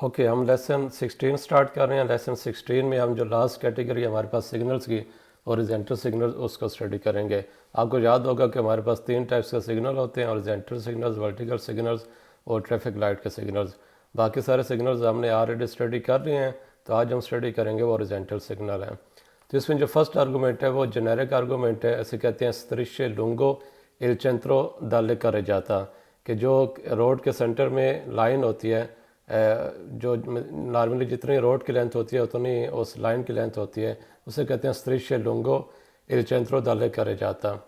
Okay, हम lesson 16 start कर रहे हैं। लेसन 16 में हम जो लास्ट कैटेगरी हमारे पास सिग्नल्स की हॉरिजॉन्टल सिग्नल्स उसको स्टडी करेंगे। आपको याद होगा कि हमारे पास 3 टाइप्स के सिग्नल होते हैं, हॉरिजॉन्टल सिग्नल्स, वर्टिकल सिग्नल्स और ट्रैफिक लाइट के सिग्नल्स। बाकी सारे सिग्नल्स हमने ऑलरेडी स्टडी कर लिए हैं, तो आज हम स्टडी करेंगे वो हॉरिजॉन्टल सिग्नल हैं। तो इसमें जो फर्स्ट आर्गूमेंट है वो जेनेरिक आर्गूमेंट है। ऐसे कहते हैं स्त्रिश्य लुंगो इल centro dalle करे जाता, कि जो रोड के सेंटर में लाइन होती है, जो नॉर्मली जितनी रोड की लेंथ होती है उतनी उस लाइन की लेंथ होती है, उसे कहते हैं स्त्रिश्य लुंगो इल centro dalle करे जाता।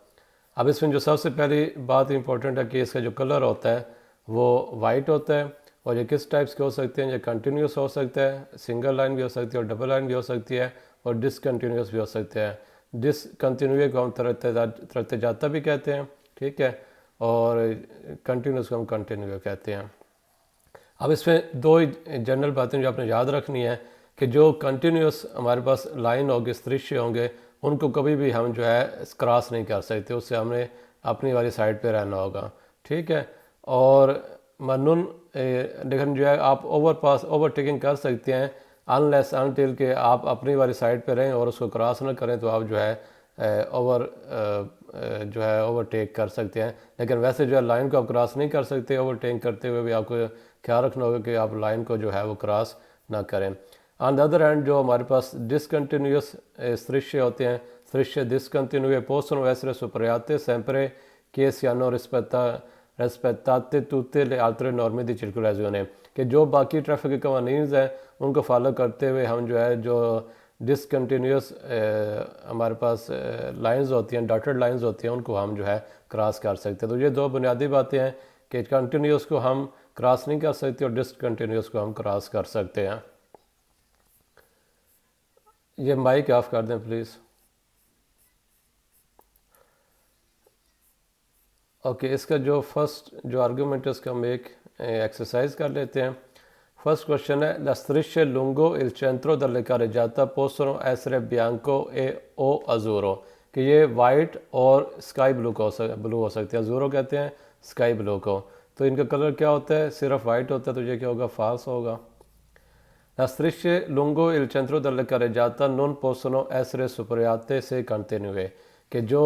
अब इसमें जो सबसे पहली बात इंपॉर्टेंट है कि इसका जो कलर होता है वो वाइट होता है। और ये किस टाइप्स के हो सकते हैं? ये कंटिन्यूस हो सकता है, सिंगल लाइन भी हो सकती है और डबल लाइन भी हो सकती है, और डिसकंटिन्यूस भी हो सकते हैं। डिसकंटिन्यूए को हम तरते जाता भी कहते हैं, ठीक है, और कंटिन्यूस को हम कंटिन्यू कहते हैं। अब इसमें दो ही जनरल बातें जो आपने याद रखनी है कि जो कंटिन्यूस हमारे पास लाइन होगी, दृश्य होंगे, उनको कभी भी हम जो है क्रॉस नहीं कर सकते, उससे हमें अपनी वाली साइड पे रहना होगा, ठीक है। और मनून लेकिन जो है आप ओवरटेकिंग कर सकते हैं अनलेस अनटिल के आप अपनी वाली साइड पे रहें और उसको क्रॉस ना करें, तो आप जो है ओवरटेक कर सकते हैं। लेकिन वैसे जो है लाइन को आप क्रॉस नहीं कर सकते। ओवरटेक करते हुए भी आपको ख्याल रखना होगा कि आप लाइन को जो है वो क्रॉस ना करें। ऑन द अदर हैंड जो हमारे पास डिसकंटिन्यूस दृश्य होते हैं, दृश्य डिसकंटिन्यूए possono essere superate sempre che siano rispettate tutte le altre norme di circolazione, कि जो बाकी ट्रैफिक के कवानीन हैं उनको फॉलो करते हुए हम जो है जो डिसकंटिन्यूस हमारे पास लाइंस होती हैं, डॉटेड लाइंस होती हैं, उनको हम जो है क्रॉस कर सकते हैं। तो ये दो बुनियादी बातें हैं कि कंटिन्यूस को हम क्रॉस नहीं कर सकते और डिसकंटिन्यूस को हम क्रॉस कर सकते हैं। ये माइक ऑफ कर दें प्लीज़। ओके, इसका जो फर्स्ट जो आर्गूमेंट है उसका हम एक एक्सरसाइज कर लेते हैं। फर्स्ट क्वेश्चन है la striscia lungo il centro delle carreggiata possono essere bianco e o azzurro, कि ये वाइट और स्काई ब्लू हो सकते हैं। अजूरो कहते हैं स्काई ब्लू को। तो इनका कलर क्या होता है? सिर्फ वाइट होता है, तो ये क्या होगा? फॉल्स होगा। La strisce lungo il centro delle carreggiata non possono essere superate se continue, कि जो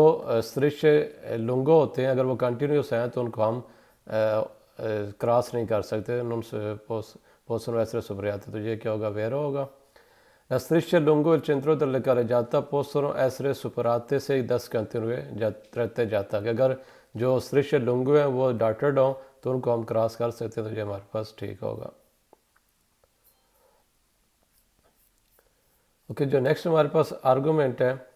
दृश्य लुंगो होते हैं अगर वो कंटिन्यूस हैं तो उनको हम क्रॉस नहीं कर सकते। नॉन possono essere superate, तो ये क्या होगा? वेरो होगा। La striscia lungo il centro delle carreggiata possono essere superate se 10 continue रहते जाता, कि अगर जो दृश्य लुंगो हैं वो डॉटेड हों तो उनको हम क्रॉस कर सकते हैं, तो ये हमारे पास ठीक होगा। ओके, जो नेक्स्ट हमारे पास आर्गूमेंट है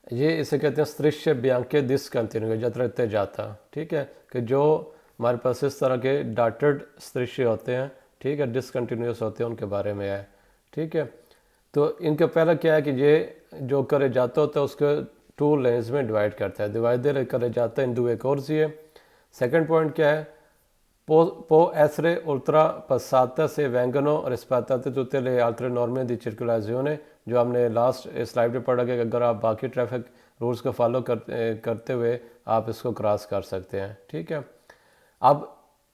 ये इसे कहते हैं दृश्य बियांके डिसकंटिन्यू जत रहते जाता, ठीक है, कि जो हमारे पास इस तरह के डॉटेड दृश्य होते हैं, ठीक है, डिसकंटिन्यूस होते हैं, उनके बारे में है, ठीक है। तो इनका पहला क्या है कि ये जो करे जाता होता है उसको 2 लेन्स में डिवाइड करता है, डिवाइडर करे जाता है इन 2 corsie। सेकंड पॉइंट क्या है? può essere oltrepassata se vengono rispettate tutte le altre norme di circolazione, जो हमने लास्ट स्लाइड पे पढ़ा कि अगर आप बाकी ट्रैफिक रूल्स को फॉलो करते हुए आप इसको क्रॉस कर सकते हैं, ठीक है। अब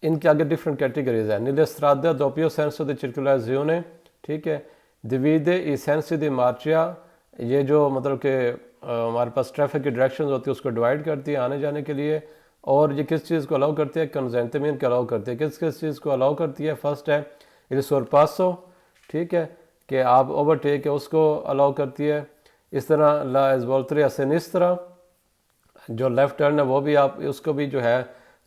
इनके आगे डिफरेंट कैटेगरीज है। nelle strade a doppio senso di circolazione, ठीक है, divide i sensi di marcia, ये जो मतलब कि हमारे पास ट्रैफिक की डायरेक्शन होती है उसको डिवाइड करती है आने जाने के लिए। और ये किस चीज़ को अलाउ करती है? कंजेंटमिन को अलाउ करती है। किस किस चीज़ को अलाउ करती है? फर्स्ट है इल sorpasso, ठीक है, कि आप ओवरटेक है उसको अलाउ करती है। इस तरह ला svoltare a sinistra, जो लेफ़्ट टर्न है वो भी आप उसको भी जो है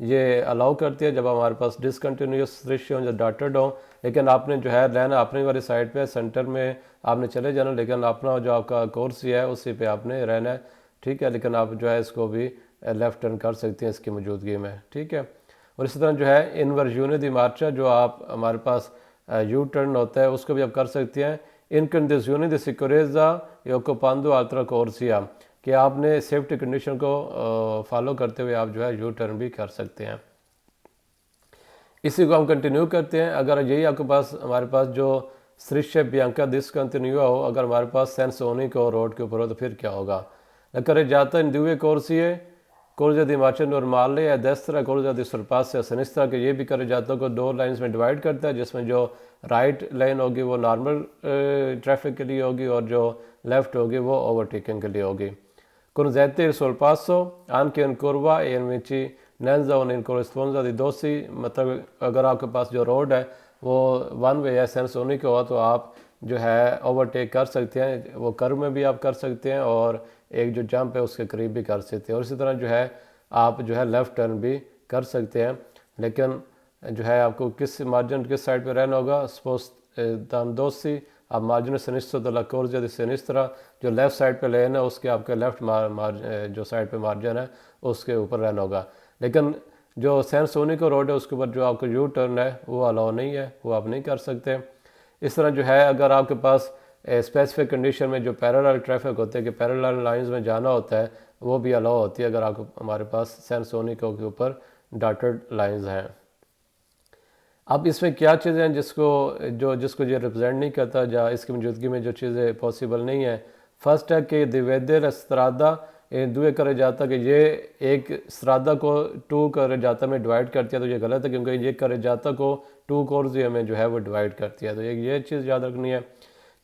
ये अलाउ करती है जब हमारे पास डिसकंटिन्यूस दृश्य हों, जो डॉटेड हों, लेकिन आपने जो है रहना अपनी वाली साइड पे, सेंटर में आपने चले जाना, लेकिन अपना जो आपका कोर्स है उसी पे आपने रहना है, ठीक है। लेकिन आप जो है इसको भी लेफ़्ट टर्न कर सकते हैं इसकी मौजूदगी में, ठीक है। और इसी तरह जो है इन्वर्जूने दी मार्चा, जो आप हमारे पास यू टर्न होता है उसको भी आप कर सकते हैं। इन कंडीशनी दी सिक्योरेजा या ओक्युपांडो अल्ट्रा कोर्सिया, कि आपने सेफ्टी कंडीशन को फॉलो करते हुए आप जो है यू टर्न भी कर सकते हैं। इसी को हम कंटिन्यू करते हैं। अगर यही आपके पास हमारे पास जो दृश्य बियांका डिसकंटिन्यू हो, अगर हमारे पास सेंस होने को रोड के ऊपर हो, तो फिर क्या होगा? करे जाता इन 2 corsie, corsia di marcia normale a destra, corsia di sorpasso a sinistra, कि ये भी करे जाता को 2 लाइन्स में डिवाइड करता है, जिसमें जो राइट लाइन होगी वो नॉर्मल ट्रैफिक के लिए होगी, और जो लेफ़्ट होगी वो ओवरटेकिंग के लिए होगी। Consente il sorpasso anche in curva e invece nel in corrispondenza di दोषी, मतलब अगर आपके पास जो रोड है वो वन वे है, सेंस होने के हो, तो आप जो है ओवरटेक कर सकते हैं, वो कर्व में भी आप कर सकते हैं और एक जो जंप है उसके करीब भी कर सकते हैं, और इसी तरह जो है आप जो है लेफ़्ट टर्न भी कर सकते हैं। लेकिन जो है आपको किस मार्जिन किस साइड पे रहना होगा, spostandosi आप मार्जिन सिनिस्ट्रो दला कोर्जा दी सिनिस्ट्रा, जो लेफ़्ट साइड पे लेन है उसके आपके लेफ़्ट जो साइड पे मार्जिन है उसके ऊपर रहना होगा। लेकिन जो सैनसोनिको रोड है उसके ऊपर जो आपका यू टर्न है वो अलाउ नहीं है, वो आप नहीं कर सकते। इस तरह जो है अगर आपके पास स्पेसिफिक कंडीशन में जो पैरेलल ट्रैफिक होते हैं कि पैरेलल लाइंस में जाना होता है, वो भी अलाउ होती है अगर आपको हमारे पास सैनसोनिको के ऊपर डॉटेड लाइंस हैं। अब इसमें क्या चीज़ें हैं जिसको ये रिप्रेजेंट नहीं करता, या इसकी मौजूदगी में जो चीज़ें पॉसिबल नहीं है। फर्स्ट है कि दिवेदर स्त्रादा दुए करे जाता कि ये एक स्त्रादा को टू करे जाता में डिवाइड करती है, तो ये गलत है क्योंकि ये करे जाता को टू कोर्स में जो है वो डिवाइड करती है। तो ये चीज़ याद रखनी है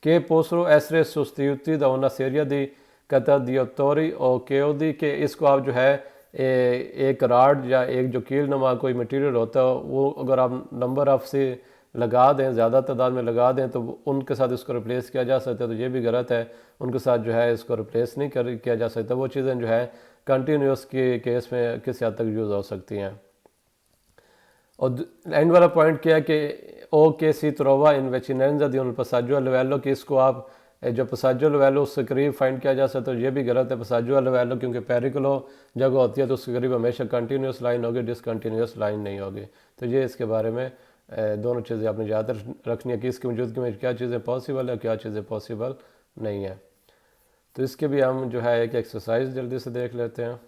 कि पोसरो एसरे सुस्तियुति दा una serie di catadiatori और केओदी के इसको आप जो है एक राड या एक जो कील नुमा कोई मटेरियल होता है वो अगर आप नंबर ऑफ से लगा दें, ज़्यादा तादाद में लगा दें, तो उनके साथ इसको रिप्लेस किया जा सकता है, तो ये भी गलत है। उनके साथ जो है इसको रिप्लेस नहीं किया जा सकता। वो चीज़ें जो है कंटिन्यूस के केस में किस हद तक यूज़ हो सकती हैं। और एंड वाला पॉइंट क्या है कि ओ के सी त्रोवा इन वेचिनेंजा दी उन पसाजो लेवलो कि इसको आप जो पसाजो लेवलो उससे करीब फाइंड किया जा सकता है, तो ये भी गलत है। पसाजो लेवलो क्योंकि पेरिकुलो जगह होती है तो उसके करीब हमेशा कंटिन्यूस लाइन होगी, डिसकंटिन्यूस लाइन नहीं होगी। तो ये इसके बारे में दोनों चीज़ें आपने याद रखनी है कि इसकी मौजूदगी में क्या चीज़ें पॉसिबल है, क्या चीज़ें पॉसिबल नहीं है। तो इसके भी हम जो है एक एक्सरसाइज जल्दी से देख लेते हैं।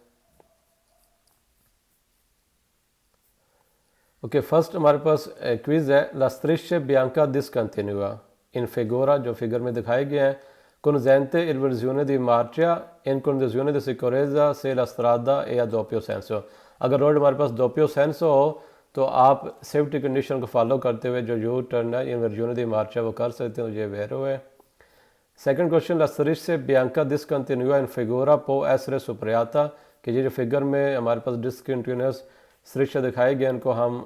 ओके, फर्स्ट हमारे पास क्विज है ला strisce bianca discontinua इन फिगोरा जो फिगर में दिखाए गए हैं consente il versione di marcia in condizione di sicurezza se la strada è a doppio senso। अगर रोड हमारे पास दोपियो सेंसो हो तो आप सेफ्टी कंडीशन को फॉलो करते हुए जो यू टर्न है इन वर्जियोने दी मार्चा वो कर सकते हैं, तो ये वेरो है। Second question La strisce bianca discontinua in figura può essere superata कि ये जो फिगर में हमारे पास डिसकंटिन्यूस स्त्रिश्य दिखाए गए इनको हम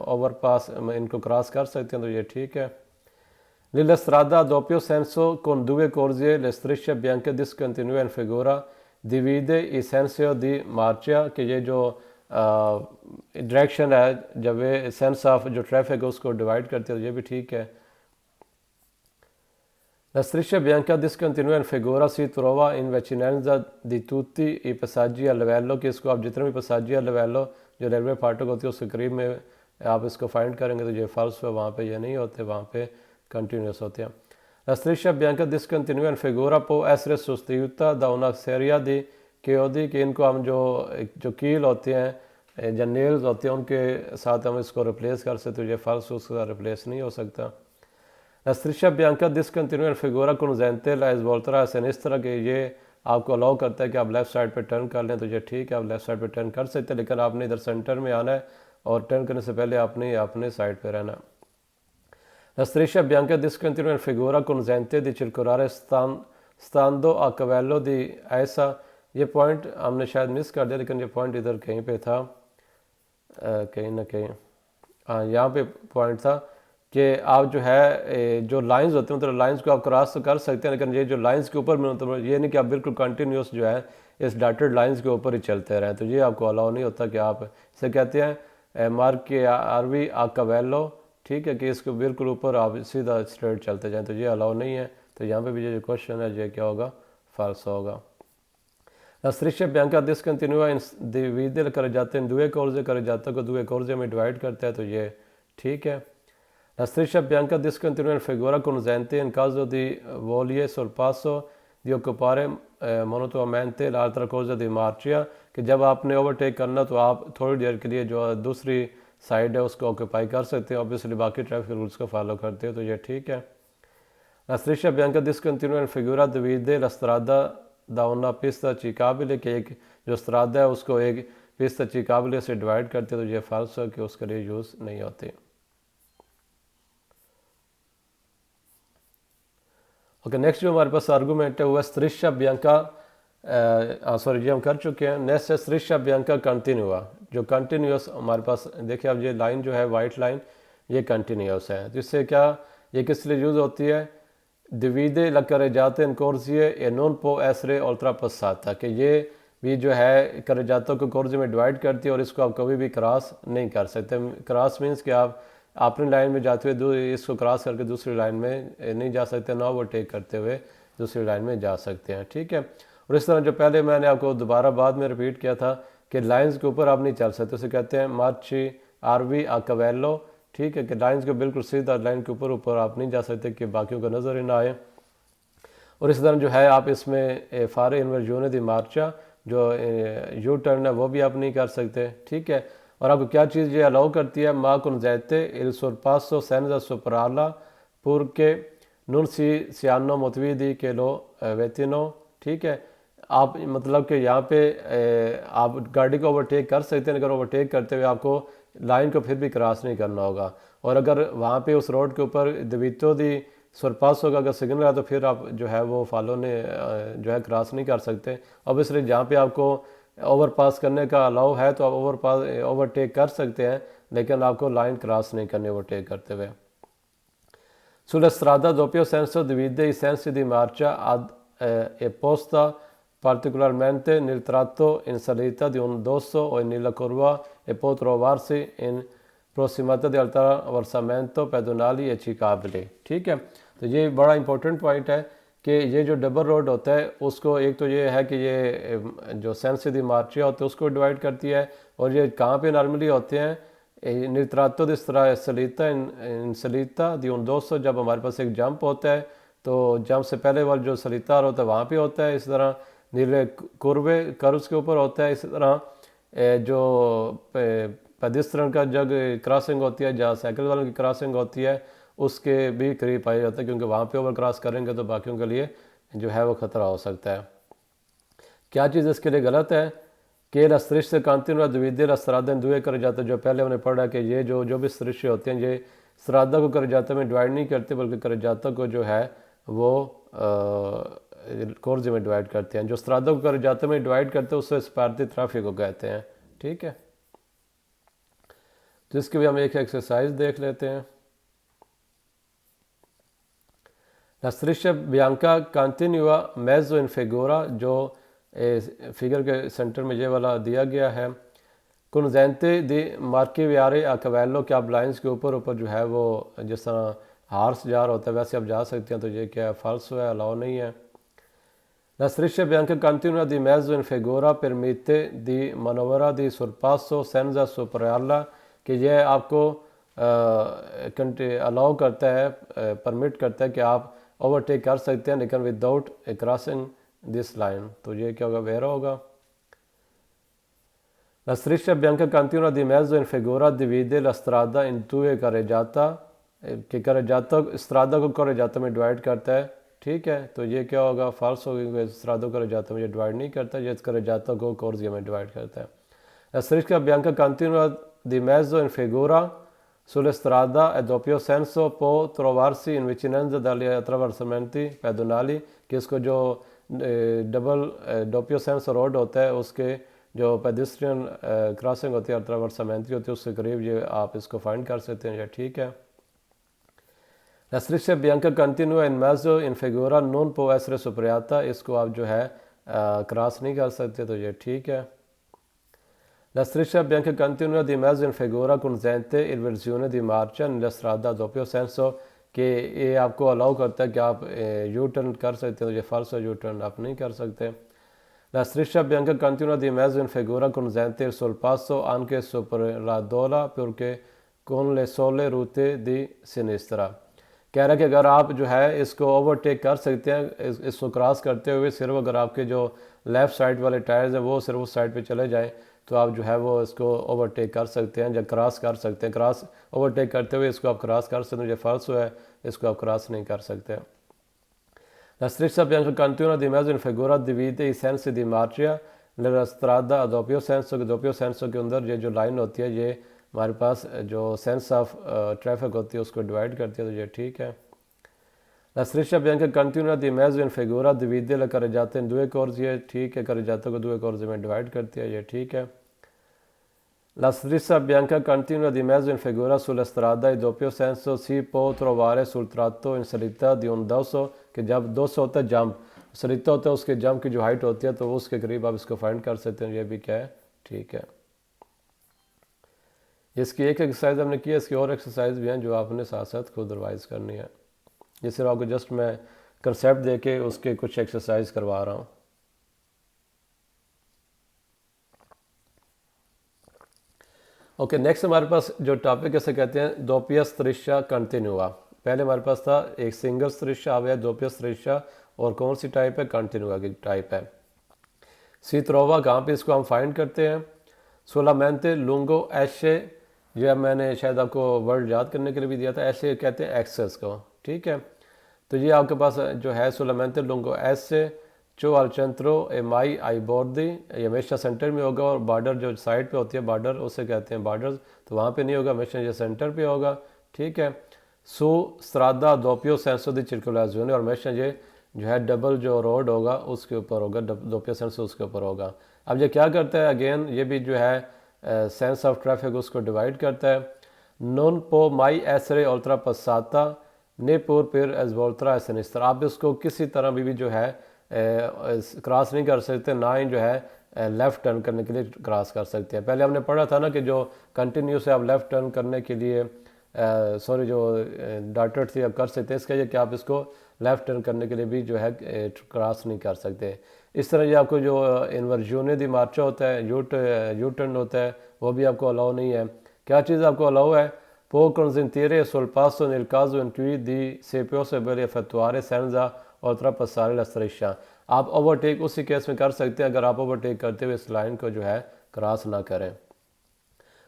ओवरपास इनको क्रॉस कर सकते हैं, तो ये ठीक है। Nella strada a doppio senso con due corsie le strisce bianche discontinue in figura divide i sensi di marcia कि ये जो डायरेक्शन है जब वे सेंस ऑफ जो ट्रैफिक है उसको डिवाइड करते हैं, तो ये भी ठीक है। La striscia bianca discontinua in figura si trova in vicinanza di tutti i passaggi a livello कि इसको आप जितने भी passaggi a livello जो रेलवे फाटक होती है उसके करीब में आप इसको फाइंड करेंगे, तो ये फॉल्स है, वहाँ पे ये नहीं होते, वहाँ पे कंटिन्यूस होते हैं। La striscia bianca discontinua in figura può essere sostituita da una serie di chiodi कि इनको हम जो कील होते हैं या नेल्स होते हैं उनके साथ हम इसको रिप्लेस कर सकते, तो ये फॉल्स उसके साथ रिप्लेस नहीं हो सकता। La striscia bianca discontinua in figura consente la svolta a sinistra कि ये आपको अलाउ करता है कि आप लेफ़्ट साइड पे टर्न कर लें, तो ये ठीक है, आप लेफ़्ट साइड पे टर्न कर सकते हैं, लेकिन आपने इधर सेंटर में आना है और टर्न करने से पहले आपने अपने साइड पे रहना। La striscia bianca discontinua in figura consente di circolare stando a cavallo di ऐसा, ये पॉइंट हमने शायद मिस कर दिया, लेकिन ये पॉइंट इधर कहीं पे था, कहीं ना कहीं हाँ यहाँ पे पॉइंट था कि आप जो है जो लाइंस होते हैं मतलब लाइंस को आप क्रॉस तो कर सकते हैं, लेकिन ये जो लाइंस के ऊपर मतलब ये नहीं कि आप बिल्कुल कंटिन्यूस जो है इस डॉटेड लाइंस के ऊपर ही चलते रहें, तो ये आपको अलाउ नहीं होता कि आप इसे कहते हैं मार्क के आरवी आकावेलो, ठीक है, कि इसके बिल्कुल ऊपर आप सीधा स्ट्रेट चलते जाएँ, तो ये अलाउ नहीं है। तो यहाँ पे भी ये जो क्वेश्चन है ये क्या होगा, फॉल्स होगा। La striscia bianca discontinua in divide करे जाते हैं दुए कोर्जे करे जाता को दुए कोर्जे में डिवाइड करता है, तो ये ठीक है। La striscia bianca discontinua in figura consente in caso di voglie sorpasso di occupare monotoneamente l'altra cosa di marcia कि जब आपने ओवरटेक करना तो आप थोड़ी देर के लिए जो दूसरी साइड है उसको ऑक्यूपाई कर सकते हैं, ऑब्वियसली बाकी ट्रैफिक रूल्स को फॉलो करते हो, तो ये ठीक है। La striscia bianca discontinua in figura divide la strada da una pista ciclabile कि एक जो स्त्रादा है उसको एक पिस्ता चिकाबले से डिवाइड करते, तो ये फॉल्स है कि उसके लिए यूज़ नहीं होती। ओके, नेक्स्ट जो हमारे पास आर्गूमेंट है वो है स्त्रिशा बियांका, सॉरी ये हम कर चुके हैं। नेक्स्ट है स्त्रिशा बियांका कंटिन्यूआ, जो कंटिन्यूस हमारे पास देखिए अब ये लाइन जो है वाइट लाइन ये कंटिन्यूस है, जिससे क्या ये किस लिए यूज़ होती है, divide la carreggiata in corsie e non può essere oltrepassata, कि ये भी जो है carreggiata को corsie में डिवाइड करती है और इसको आप कभी भी क्रॉस नहीं कर सकते। क्रॉस मीन्स कि आप अपनी लाइन में जाते हुए इसको क्रॉस करके दूसरी लाइन में नहीं जा सकते, ना ओवरटेक करते हुए दूसरी लाइन में जा सकते हैं, ठीक है। और इस तरह जो पहले मैंने आपको दोबारा बाद में रिपीट किया था कि लाइंस के ऊपर आप नहीं चल सकते, उसे कहते हैं मार्ची आरवी आ कवेलो, ठीक है, कि लाइंस को बिल्कुल सीधा लाइन के ऊपर आप नहीं जा सकते कि बाकियों को नज़र ही ना आए। और इस तरह जो है आप इसमें फारे इन्वर्जोने दी मार्चा जो यू टर्न है वो भी आप नहीं कर सकते, ठीक है। और आपको क्या चीज़ ये अलाउ करती है, मा कुन जैते इल सोरपासो सैनजा सोपराला पुर के नुन सियानो मोतवीदी के लो वेतिनो, ठीक है। आप मतलब कि यहाँ पे आप गाड़ी को ओवरटेक कर सकते हैं, अगर ओवरटेक करते हुए आपको लाइन को फिर भी क्रॉस नहीं करना होगा। और अगर वहाँ पे उस रोड के ऊपर दवितो दी सरपास होगा, अगर सिग्नल है तो फिर आप जो है वो फॉलो ने जो है क्रॉस नहीं कर सकते। ऑब्वियसली जहाँ पे आपको ओवरपास करने का अलाउ है तो आप ओवरटेक कर सकते हैं, लेकिन आपको लाइन क्रॉस नहीं करनी ओवरटेक करते हुए। Sulla strada doppio senso divide i sensi di marcia ad e posta particolarmente nel tratto in salita di un dosso o nella curva e può trovarsi in prossimità di attraversamento pedonali e ciclabili, ठीक है। तो ये बड़ा important point है कि ये जो double road होता है उसको एक तो ये है कि ये जो सेंस दी मार्चिया होते हैं उसको डिवाइड करती है, और ये कहाँ पे नॉर्मली होते हैं, nel tratto di salita in salita di un dosso, जब हमारे पास एक जंप होता है तो जंप से पहले वाला जो सलीता होता है वहाँ पे होता है। इस तरह नीले कुर्वे कर्व्स के ऊपर होता है। इस तरह जो पेडिस्ट्रियन का जग क्रॉसिंग होती है, जहाँ साइकिल वालों की क्रॉसिंग होती है, उसके भी करीब पाया जाता है, क्योंकि वहाँ पे ओवर क्रॉस करेंगे तो बाकियों के लिए जो है वो ख़तरा हो सकता है। क्या चीज़ इसके लिए गलत है कि सृष्टि कांतिन द्विदीय श्राद्ध दुए करे जाते, जो पहले हमने पढ़ा कि ये जो भी सृष्टि होते हैं ये श्राद्ध को करे जाते में डिवाइड नहीं करते, बल्कि करे जाता को जो है वो कोर्ज में डिवाइड करते हैं। जो श्राद्ध को करे जाते में डिवाइड करते हैं उससे स्पार्थी ट्रैफिक को कहते हैं, ठीक है। तो इसकी भी हम एक एक्सरसाइज देख लेते हैं। La striscia bianca continua mezzo in figura, जो फिगर के सेंटर में ये वाला दिया गया है। कुनजेंटे दी मार्की व्यारे अकवेलो, कि आप लाइन्स के ऊपर जो है वो जिस तरह हार्स जार होता है वैसे आप जा सकते हैं, तो ये क्या है फॉल्स है, अलाउ नहीं है। La striscia bianca continua di mezzo in figura permette di manovra di sorpasso senza superarla, कि यह आपको अलाउ करता है, परमिट करता है कि आप ओवरटेक कर सकते हैं लेकिन विदाउट क्रॉसिंग दिस लाइन। तो ये क्या होगा, वेरा होगा। La striscia bianca continua di mezzo in figura divide la strada in due carreggiata, कि carreggiata strada को carreggiata में डिवाइड करता है, ठीक है। तो ये क्या होगा, फॉल्स होगा, क्योंकि strada को carreggiata में ये डिवाइड नहीं करता, ये carreggiata को corsia में डिवाइड करता है। La striscia bianca continua di mezzo in figura sulle strada e doppio senso può trovarsi in vicinanza dagli attraversamenti pedonali, कि इसको जो डबल डोपियो सेंस रोड होता है उसके जो पेडिस्ट्रियन क्रॉसिंग होती है, अट्रावर्सामेंटी होती है, उसके करीब ये आप इसको फाइंड कर सकते हैं, ये ठीक है। La striscia bianca continua in mezzo in figura non può essere superata, इसको आप जो है क्रॉस नहीं कर सकते, तो ये ठीक है। La striscia bianca continua di mezzo in figura consente il versione di marcia nella strada doppio senso, कि ये आपको अलाउ करता है कि आप यू टर्न कर सकते हो, ये फॉल्स यू टर्न आप नहीं कर सकते। La striscia bianca continua di mezzo in figura consente il sorpasso anche sopra la dola perché con le sole rute di sinistra, कह रहा है कि अगर आप जो है इसको ओवरटेक कर सकते हैं, इसको क्रॉस करते हुए सिर्फ अगर आपके जो लेफ़्ट साइड वाले टायर्स हैं वो सिर्फ उस साइड पे चले जाएं तो आप जो है वो इसको ओवरटेक कर सकते हैं, जब क्रॉस कर सकते हैं। क्रॉस ओवरटेक करते हुए इसको आप क्रॉस कर सकते हैं, जो फॉल्स है इसको आप क्रॉस नहीं कर सकते। La striscia bianca continua di mezzo in figura divide i sensi di marcia nella strada a doppio senso, कि doppio senso के अंदर ये जो लाइन होती है ये हमारे पास जो सेंस ऑफ ट्रैफिक होती है उसको डिवाइड करती है, तो ये ठीक है। La striscia bianca continua di mezzo in figura divide la carreggiata in due corsie, ठीक है, carreggiata को due corsie में डिवाइड करती है, ये ठीक है। La striscia bianca continua di mezzo in figura sulla strada in doppio senso si può trovare sul tratto in salita di un dosso, कि जब 200 होता है जंप, सरिता होता है उसके जंप की जो हाइट होती है तो उसके करीब आप इसको फाइंड कर सकते हैं, ये भी क्या है, ठीक है। इसकी एक एक्सरसाइज हमने की है, इसकी और एक्सरसाइज भी हैं जो आपने साथ साथ खुद रिवाइज करनी है। ये सिर्फ आपको जस्ट मैं कंसेप्ट दे के उसके कुछ एक्सरसाइज करवा रहा हूँ। ओके, नेक्स्ट हमारे पास जो टॉपिक ऐसे कहते हैं दोपिया स्त्रिशा कंटिन्यूआ। पहले हमारे पास था एक सिंगल स्त्रिशा, अब है दोपिया स्त्रिशा, और कौन सी टाइप है, कंटिन्यूआ की टाइप है। सीत्रोवा कहाँ पे इसको हम फाइंड करते हैं, सोलामेंटे लुंगो एशे, यह मैंने शायद आपको वर्ड याद करने के लिए भी दिया था, ऐसे कहते हैं एक्सेस को, ठीक है। तो ये आपके पास जो है सोलामेंटे लुंगो एशे चो अलचंत्रो ए माई आई बोर्दी, ये हमेशा सेंटर में होगा, और बॉर्डर जो साइड पे होती है बॉर्डर उसे कहते हैं बॉर्डर, तो वहाँ पे नहीं होगा, हमेशा ये सेंटर पे होगा, ठीक है। सो स्त्रादा दोपियो सेंसो दी चिरकुलाजियोने, और हमेशा ये जो है डबल जो रोड होगा उसके ऊपर होगा, दोपियो सेंसो उसके ऊपर होगा। अब ये क्या करता है, अगेन ये भी जो है सेंस ऑफ ट्रैफिक उसको डिवाइड करता है। नॉन पो माई एसरे ओल्ट्रा पसाता ने पुर पिर एज वोल्ट्रा एसनिस्तर, आप इसको किसी तरह भी जो है क्रॉस नहीं कर सकते, ना ही जो है लेफ़्ट टर्न करने के लिए क्रॉस कर सकते हैं। पहले हमने पढ़ा था ना कि जो कंटिन्यू से आप लेफ़्ट टर्न करने के लिए सॉरी जो डॉटेड थी आप कर सकते हैं, इसका ये कि आप इसको लेफ़्ट टर्न करने के लिए भी जो है क्रॉस नहीं कर सकते। इस तरह ये आपको जो इन्वर्जूने दी मार्चा होता है, यू टर्न होता है, वो भी आपको अलाउ नहीं है। क्या चीज़ आपको अलाउ है, पो कंसेंटिere sul passo nel caso in cui di se possibile effettuare senza oltrepassare la striscia, आप ओवरटेक उसी केस में कर सकते हैं अगर आप ओवरटेक करते हुए इस लाइन को जो है क्रॉस ना करें।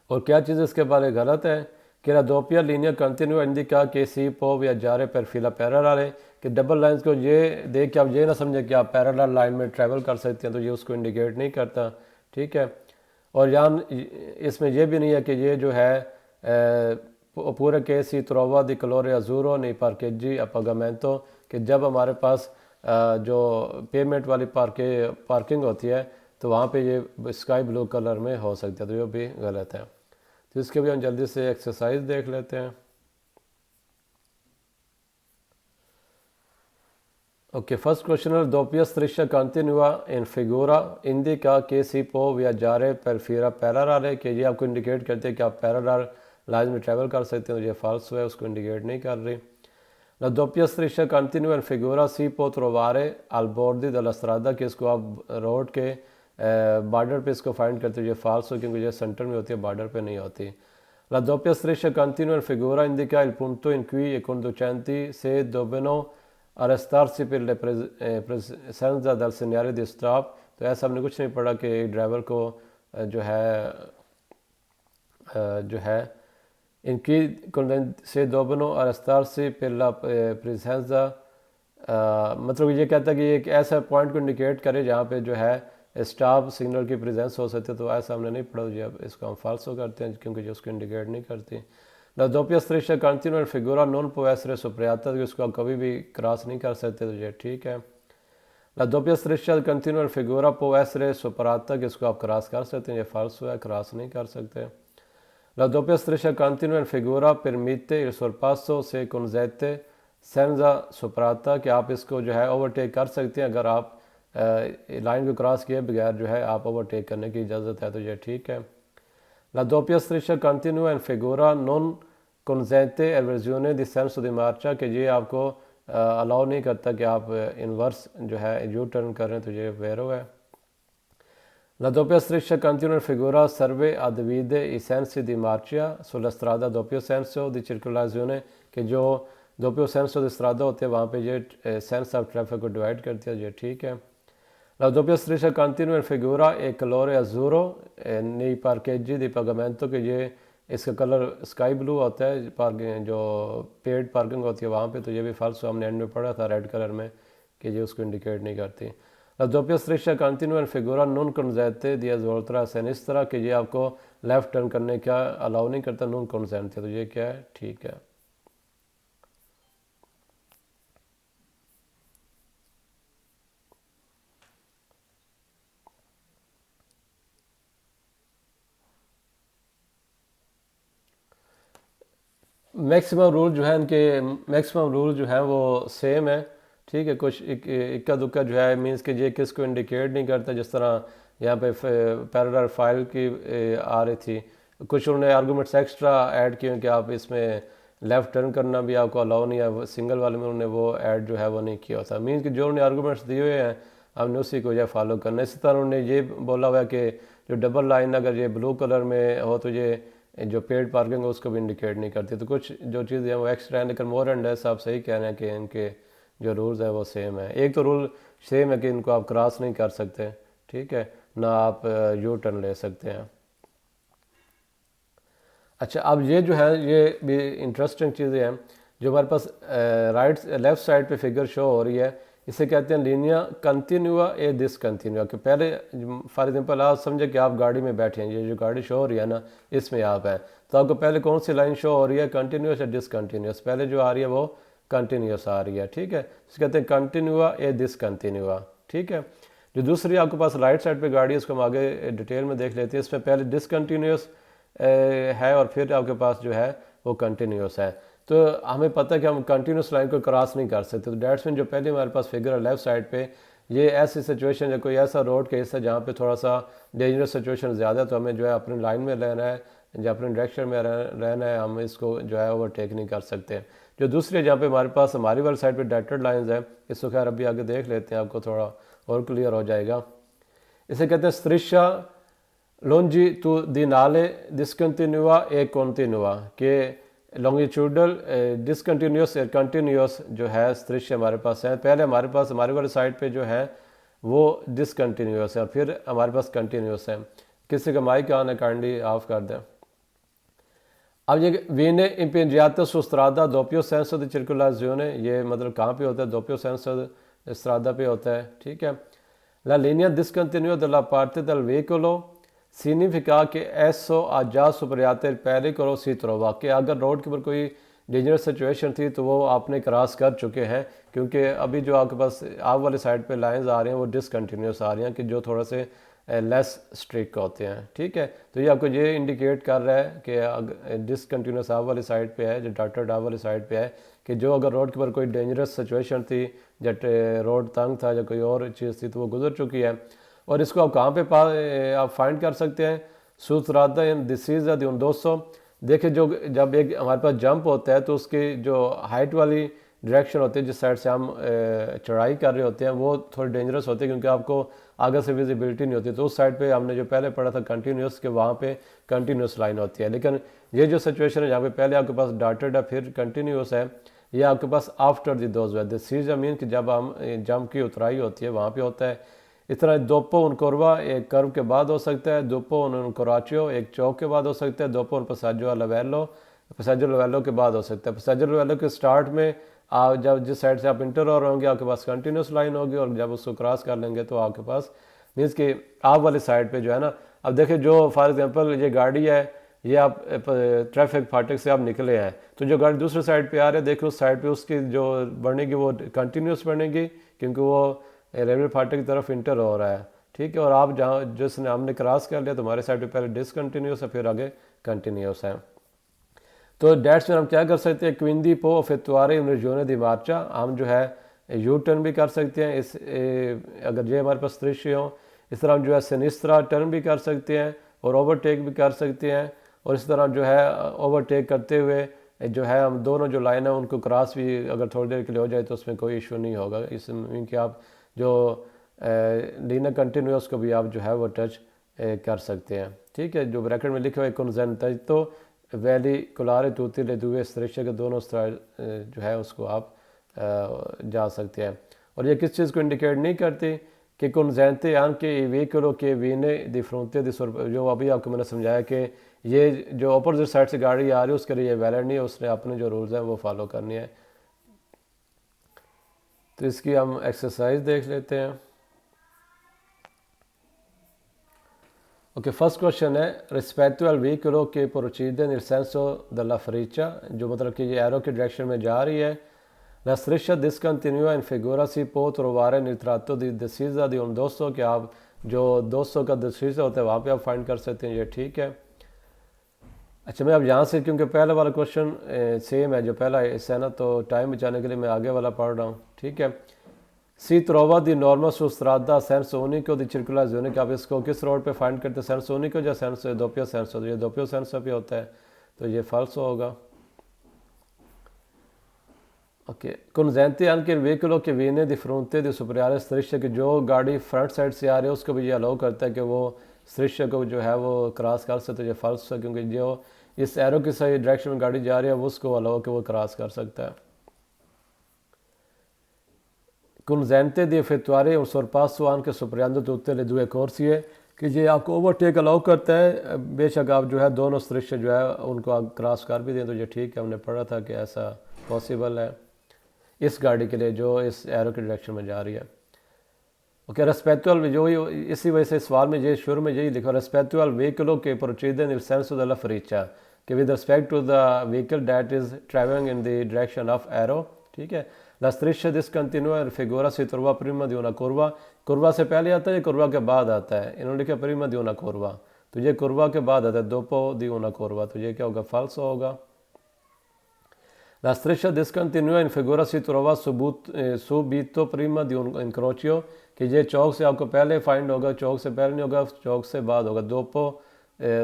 और क्या चीज़ इसके बारे में गलत है कि la doppia linea continua indica che si può viaggiare per fila parallele, कि डबल लाइंस को ये देख के आप ये ना समझे कि आप पैरेलल लाइन में ट्रैवल कर सकते हैं, तो ये उसको इंडिकेट नहीं करता, ठीक है। और यहाँ इसमें यह भी नहीं है कि ये जो है पूरे केस ही ट्रोवा दी कलोरे अजूरो नहीं पार्केजी अपागामेंटो, कि जब हमारे पास जो पेमेंट वाली पार्किंग होती है तो वहाँ पे ये स्काई ब्लू कलर में हो सकता है, तो ये भी गलत है। तो इसके भी हम जल्दी से एक्सरसाइज देख लेते हैं। ओके, फर्स्ट क्वेश्चन है दोपिया स्त्रिशा कंटिन्यूआ इन फिगूरा इंडिका के सी पो वियाजारे पर फिरा पैरालाले, कि ये आपको इंडिकेट करते हैं कि आप पैरालाल लाइन में ट्रैवल कर सकते हैं, तो ये फॉल्स है, उसको इंडिकेट नहीं कर रही। La doppia striscia continua in figura si può trovare al bordi della strada, कि इसको आप रोड के बॉर्डर पे इसको फाइंड करते हो, ये फॉल्स हो क्योंकि ये सेंटर में होती है, बॉर्डर पे नहीं होती। La doppia striscia continua in figura indica il punto in cui i conducenti se devono arrestarsi per la presenza del segnale di stop, तो ऐसा हमने कुछ नहीं पढ़ा कि ड्राइवर को जो है इनकी से दोबनो arrestarsi per la presenza, मतलब ये कहता है कि एक ऐसा पॉइंट को इंडिकेट करे जहाँ पे जो है स्टॉप सिग्नल की प्रेजेंस हो सकती है, तो ऐसा हमने नहीं पढ़ा, जो इसको हम फाल्सो करते हैं क्योंकि जो उसको इंडिकेट नहीं करती। La doppia striscia continua in figura non può essere superata, तो इसको आप कभी भी क्रॉस नहीं कर सकते, तो ये ठीक है। La doppia striscia continua in figura può essere superata, कि इसको आप क्रॉस कर सकते हैं, ये फाल्सो है, क्रॉस नहीं कर सकते। La doppia striscia continua in figura permette il sorpasso se consente senza superata, कि आप इसको जो है ओवरटेक कर सकते हैं अगर आप लाइन को क्रॉस किए बगैर जो है आप ओवरटेक करने की इजाज़त है, तो ये ठीक है। La doppia striscia continua in figura non consente inversione di senso di marcia, कि ये आपको अलाउ नहीं करता कि आप इन्वर्स जो है यू टर्न करें, तो ये वेरो है। La doppia striscia continua in figura serve a dividere i sensi di marcia sulla strada doppio senso di circolazione, कि जो doppio senso di strada होते हैं वहाँ पे ये सेंस ऑफ ट्रैफिक को डिवाइड करती है, ये ठीक है। La doppia striscia continua in figura e colore azzurro nei parcheggi di pagamento, कि ये इसका कलर स्काई ब्लू होता है पार्किंग जो पेड पार्किंग होती है वहाँ पे, तो ये भी फॉल्स हमने एंड में पढ़ा था रेड कलर में कि ये उसको इंडिकेट नहीं करती। La doppia striscia continua in figura non consente di svoltare a sinistra, कि ये आपको लेफ़्ट टर्न करने का अलाउ नहीं करता, non consente, तो ये क्या है, ठीक है। मैक्सिमम रूल जो है इनके, मैक्सिमम रूल जो है वो सेम है, ठीक है। कुछ इक्का दुक्का जो है मींस कि ये किसको इंडिकेट नहीं करता, जिस तरह यहाँ पे पैरेलल फाइल की आ रही थी, कुछ उन्होंने आर्गूमेंट्स एक्स्ट्रा ऐड किए कि आप इसमें लेफ़्ट टर्न करना भी आपको अलाउ नहीं है, सिंगल वाले में उन्होंने वो ऐड जो है वो नहीं किया होता। मीन्स कि जो उन्होंने आर्गूमेंट्स दिए हुए हैं हमने उसी को जो फॉलो करना है। इसी तरह उन्होंने ये बोला हुआ है कि जो डबल लाइन अगर ये ब्लू कलर में हो तो ये जो पेड पार्किंग है उसको भी इंडिकेट नहीं करती। तो कुछ जो चीज़ें हैं वो एक्स्ट्रा हैं, लेकिन मोर एंड लेस आप सही कह रहे हैं कि इनके जो रूल्स हैं वो सेम है। एक तो रूल सेम है कि इनको आप क्रॉस नहीं कर सकते, ठीक है, ना आप यू टर्न ले सकते हैं। अच्छा, अब ये जो है ये भी इंटरेस्टिंग चीज़ें हैं जो हमारे पास राइट लेफ़्ट साइड पे फिगर शो हो रही है, इसे कहते हैं लीनिया कंटिन्यूआ ए डिसकंटिन्यूआ। कि पहले फॉर एग्जांपल आप समझे कि आप गाड़ी में बैठे हैं, ये जो गाड़ी शो हो रही है ना इसमें आप हैं, तो आपको पहले कौन सी लाइन शो हो रही है, कंटिन्यूस या डिसकंटिन्यूस? पहले जो आ रही है वो कंटिन्यूस आ रही है, ठीक है, इसे कहते हैं कंटिन्यूआ ए डिसकंटिन्यूआ, ठीक है। जो दूसरी आपके पास राइट साइड पे गाड़ी है उसको हम आगे डिटेल में देख लेते हैं। इसमें पहले डिसकंटिन्यूस है और फिर आपके पास जो है वो कंटिन्यूस है। तो हमें पता है कि हम कंटिन्यूस लाइन को क्रॉस नहीं कर सकते। तो डेट्स मीन जो पहले हमारे पास फिगर है लेफ्ट साइड पे, ये ऐसी सिचुएशन है, कोई ऐसा रोड केस है जहाँ पे थोड़ा सा डेंजरस सिचुएशन ज़्यादा है, तो हमें जो है अपनी लाइन में रहना है या अपने डायरेक्शन में रहना है, हम इसको जो है ओवरटेक नहीं कर सकते। जो दूसरी जहाँ पे हमारे पास हमारी वाली साइड पे डॉटेड लाइंस है, इसको खैर अभी आगे देख लेते हैं, आपको थोड़ा और क्लियर हो जाएगा। इसे कहते हैं स्त्रिशा longitudinale discontinua e continua, के लॉन्गिट्यूडल डिसकंटिन्यूस या कंटिन्यूस जो है दृश्य हमारे पास है। पहले हमारे पास हमारे वाली साइड पे जो है वो डिसकंटिन्यूस है और फिर हमारे पास कंटिन्यूस है। किसी का माइक ऑन है, काइंडली ऑफ कर दें। अब ये वीने impeggiato su strada doppio senso di circolazione, ये मतलब कहाँ पे होता है, doppio senso strada पे होता है, ठीक है। La linea discontinua della parte del veicolo significa che esso ha già superato il pericolo si trova, कि अगर रोड के ऊपर कोई डेंजरस सिचुएशन थी तो वो आपने क्रॉस कर चुके हैं, क्योंकि अभी जो आपके पास आप वाले साइड पे लाइंस आ रही हैं वो डिसकंटिन्यूस आ रही हैं कि जो थोड़ा से लेस स्ट्रिक्ट होते हैं, ठीक है। तो ये आपको ये इंडिकेट कर रहा है कि डिसकंटिन्यूस आप वाली साइड पे है, जो डॉटेड आप वाली साइड पे है, कि जो अगर रोड के ऊपर कोई डेंजरस सिचुएशन थी, जब रोड तंग था या कोई और चीज़ थी, तो वो गुजर चुकी है। और इसको आप कहाँ पे आप फाइंड कर सकते हैं, सूत्रादा इन दिस दी उन 200। देखिए जो जब एक हमारे पास जंप होता है तो उसकी जो हाइट वाली डायरेक्शन होती है, जिस साइड से हम चढ़ाई कर रहे होते हैं, वो थोड़ी डेंजरस होती है क्योंकि आपको आगे से विजिबिलिटी नहीं होती। तो उस साइड पे हमने जो पहले पढ़ा था कंटिन्यूस के, वहाँ पे कंटिन्यूस लाइन होती है। लेकिन ये जो सिचुएशन है जहाँ पे पहले आपके पास डॉटेड है फिर कंटिन्यूस है, ये आपके पास आफ्टर दी दोज है। दिस इज मीन कि जब हम जंप की उतराई होती है वहाँ पे होता है। इस तरह दोपो उन कोरवा एक कर्व के बाद हो सकता है, दोपो उन कोराचियो एक चौक के बाद हो सकता है, दोपो उन पसाजो लवेलो पसाजो लवेलो के बाद हो सकता है। पसाजो लवेलो के स्टार्ट में आप जब जिस साइड से आप इंटर हो रहे होंगे आपके पास कंटिन्यूस लाइन होगी, और जब उसको क्रॉस कर लेंगे तो आपके पास मीन्स कि आप वाली साइड पे जो है ना, अब देखिए जो फॉर एग्जांपल ये गाड़ी है, ये आप ट्रैफिक फाटक से आप निकले हैं, तो जो गाड़ी दूसरे साइड पे आ रही है देखिए उस साइड पे उसकी जो बनेगी वो कंटिन्यूस बनेगी क्योंकि वो रेलवे फाटक की तरफ इंटर हो रहा है, ठीक है। और आप जहाँ जिसने हमने क्रॉस कर लिया तो हमारे साइड पे पहले डिसकंटिन्यूस है फिर आगे कंटिन्यूस है। तो डेट्स में हम क्या कर सकते हैं, क्विंदी पो फितवारे रिजोने दी मार्चा, हम जो है यू टर्न भी कर सकते हैं इस अगर ये हमारे पास दृश्य हो। इस तरह हम जो है सिनिस्त्रा टर्न भी कर सकते हैं और ओवरटेक भी कर सकते हैं, और इस तरह जो है ओवरटेक करते हुए जो है हम दोनों जो लाइन है उनको क्रॉस भी अगर थोड़ी देर के लिए हो जाए तो उसमें कोई इशू नहीं होगा। इसमें कि आप जो लीनियर कंटिन्यूस को भी आप जो है वो टच कर सकते हैं, ठीक है। जो ब्रैकेट में लिखे हुए कॉन्जेंटज तो वैली कुलारे तूती ले दुए दृश्य के दोनों जो है उसको आप जा सकते हैं। और ये किस चीज़ को इंडिकेट नहीं करती कि कॉन्जेंटे आन के व्हीकलों के वीने दी फ्रोंते दी जो अभी आपको मैंने समझाया कि ये जो अपोजिट साइड से गाड़ी आ रही है उसके लिए ये वैलिड नहीं है, उसने अपने जो रूल्स हैं वो फॉलो करनी है। तो इसकी हम एक्सरसाइज देख लेते हैं। ओके, फर्स्ट क्वेश्चन है रिस्पेक्टो अल व्हीकलो के प्रोसीडे nel senso della freccia, जो मतलब कि ये एरो की डायरेक्शन में जा रही है। La striscia discontinua in figura si può trovare nel tratto di descesa di un 200, कि आप जो 200 का डिसीज़ा होता है वहाँ पे आप फाइंड कर सकते हैं, ये ठीक है। अच्छा, मैं अब यहाँ से, क्योंकि पहला वाला क्वेश्चन सेम है जो पहला हिस्सा है ना, तो टाइम बचाने के लिए मैं आगे वाला पढ़ रहा हूँ, ठीक है। सी trova di norma su strada a senso unico di circolazione, कि आप इसको किस रोड पे फाइंड करते हैं, सेंस unico या सेंस doppio senso, तो ये doppio senso पे होता है, तो ये falso होगा। Okay, consente anche il veicolo che viene di fronte di superare strisce, कि जो गाड़ी फ्रंट साइड से आ रही है उसको भी ये अलाउ करता है कि वो strisce को जो है वो क्रॉस कर सकते, तो ये falso है, क्योंकि जो इस एरो की सही डायरेक्शन में गाड़ी जा रही है वो उसको अलाउ कि वो क्रॉस कर सकता है। consente di effettuare un sorpasso anche superando tutte le due corsie, कि ये आपको ओवरटेक अलाउ करता है, बेशक आप जो है दोनों दृश्य जो है उनको आप क्रॉस कर भी दें, तो ये ठीक है, हमने पढ़ा था कि ऐसा पॉसिबल है इस गाड़ी के लिए जो इस एरो की डायरेक्शन में जा रही है। ओके, रेस्पेक्चुअल जो इसी वजह से सवाल में ये शुरू में यही लिखा, रेस्पेक्चुअल व्हीकलो के प्रोसीजर इन सेंस द फ्रीचा, कि with respect to the vehicle that is travelling in the direction of arrow, ठीक है। La striscia discontinua figura si trova prima di una curva, curva से पहले आता है या curva के बाद आता है, इन्होंने लिखा prima di una curva, तो ये curva के बाद आता है dopo di una curva, तो ये क्या होगा, falso होगा। La striscia discontinua in figura si trova subito prima di un incrocio, कि ये चौक से आपको पहले फाइंड होगा, चौक से पहले नहीं होगा, चौक से बाद होगा, dopo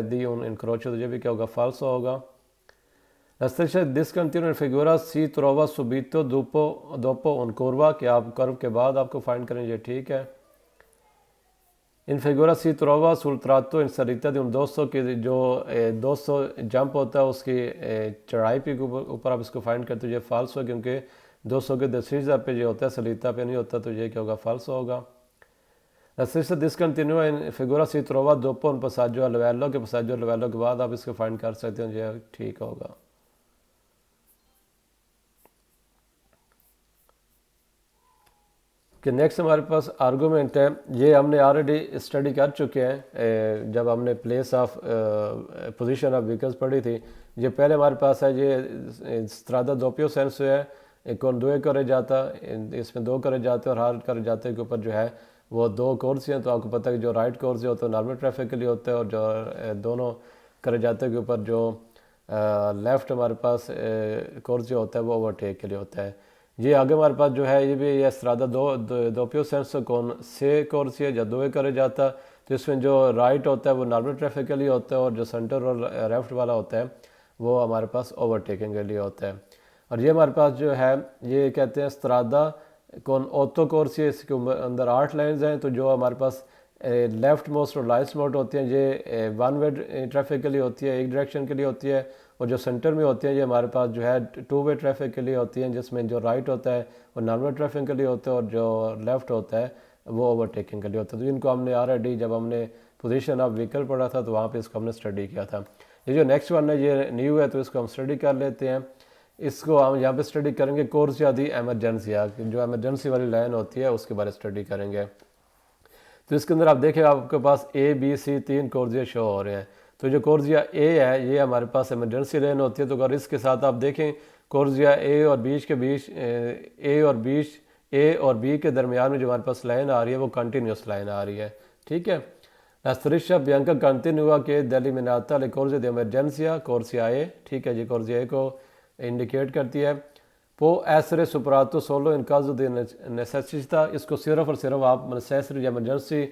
di un incrocio, तो ये भी क्या होगा, falso होगा। La striscia discontinua in figura si trova subito dopo un curva, कि आप कर्व के बाद आपको फाइंड करेंगे, ठीक है। इन फिगुरा सी trova sul tratto in salita di un dosso, कि जो 200 जंप होता है उसकी चढ़ाई पे ऊपर आप इसको फाइंड करते हो, ये फाल्स हो, क्योंकि 200 के दसीजा पे जो होता है सलीता पे नहीं होता, तो ये क्या होगा, फाल्स होगा। La striscia discontinua in figura si trova dopo un passaggio a livello, के passaggio a livello के बाद आप इसको फाइंड कर सकते हो, ये ठीक होगा। कि नेक्स्ट हमारे पास आर्गूमेंट है, ये हमने ऑलरेडी स्टडी कर चुके हैं जब हमने place of position of vehicles पढ़ी थी। ये पहले हमारे पास है, ये स्ट्रादा दोपियो सेंस है, एक और दो करे जाता, इसमें दो करे जाते और हर करे जाते के ऊपर जो है वो दो कोर्स हैं, तो आपको पता है कि जो राइट कोर्स होता है नॉर्मल ट्रैफिक के लिए होता है, और जो दोनों करे जाते के ऊपर जो लेफ़्ट हमारे पास कोर्स होता है वो ओवरटेक के लिए होता है। ये आगे हमारे पास जो है ये भी ये स्ट्रादा दोपियो सेंस कौन से कोर्स है या दो करे जाता, तो इसमें जो राइट होता है वो नॉर्मल ट्रैफिक के लिए होता है, और जो सेंटर और लेफ्ट वाला होता है वो हमारे पास ओवरटेकिंग के लिए होता है। और ये हमारे पास जो है ये कहते हैं स्ट्रादा कौन ऑटो कोर्स है, इसके अंदर 8 लाइन्स हैं, तो जो हमारे पास लेफ्ट मोस्ट और राइट मोस्ट होती हैं ये वन वे ट्रैफिक के लिए होती है, एक डायरेक्शन के लिए होती है, और जो सेंटर में होती हैं ये हमारे पास जो है 2 वे ट्रैफिक के लिए होती हैं, जिसमें जो राइट होता है वो नॉर्मल ट्रैफिक के लिए होता है, और जो लेफ़्ट होता है वो ओवरटेकिंग के लिए होता है। तो इनको हमने ऑलरेडी जब हमने पोजीशन ऑफ व्हीकल पढ़ा था तो वहाँ पे इसको हमने स्टडी किया था। ये जो नेक्स्ट वन है ये न्यू है, तो इसको हम स्टडी कर लेते हैं। इसको हम यहाँ पे स्टडी करेंगे कोर्स या दी एमरजेंसी, जो एमरजेंसी वाली लाइन होती है उसके बारे में स्टडी करेंगे। तो इसके अंदर आप देखें आपके पास ABC 3 कोर्सिया शो हो रहे हैं, तो जो कोर्सिया ए है ये हमारे पास इमरजेंसी लेन होती है, तो अगर इसके साथ आप देखें कोर्सिया ए और बीच के बीच ए और बी के दरमियान में जो हमारे पास लाइन आ रही है वो कंटिन्यूस लाइन आ रही है, ठीक है। La striscia bianca continua che delimita le corsie di emergenza, कोर्सिया ए, ठीक है, ये कोर्सिया ए को इंडिकेट करती है। पो essere superato solo in caso di necessità, इसको सिर्फ और सिर्फ आप नेसेसरी या इमरजेंसी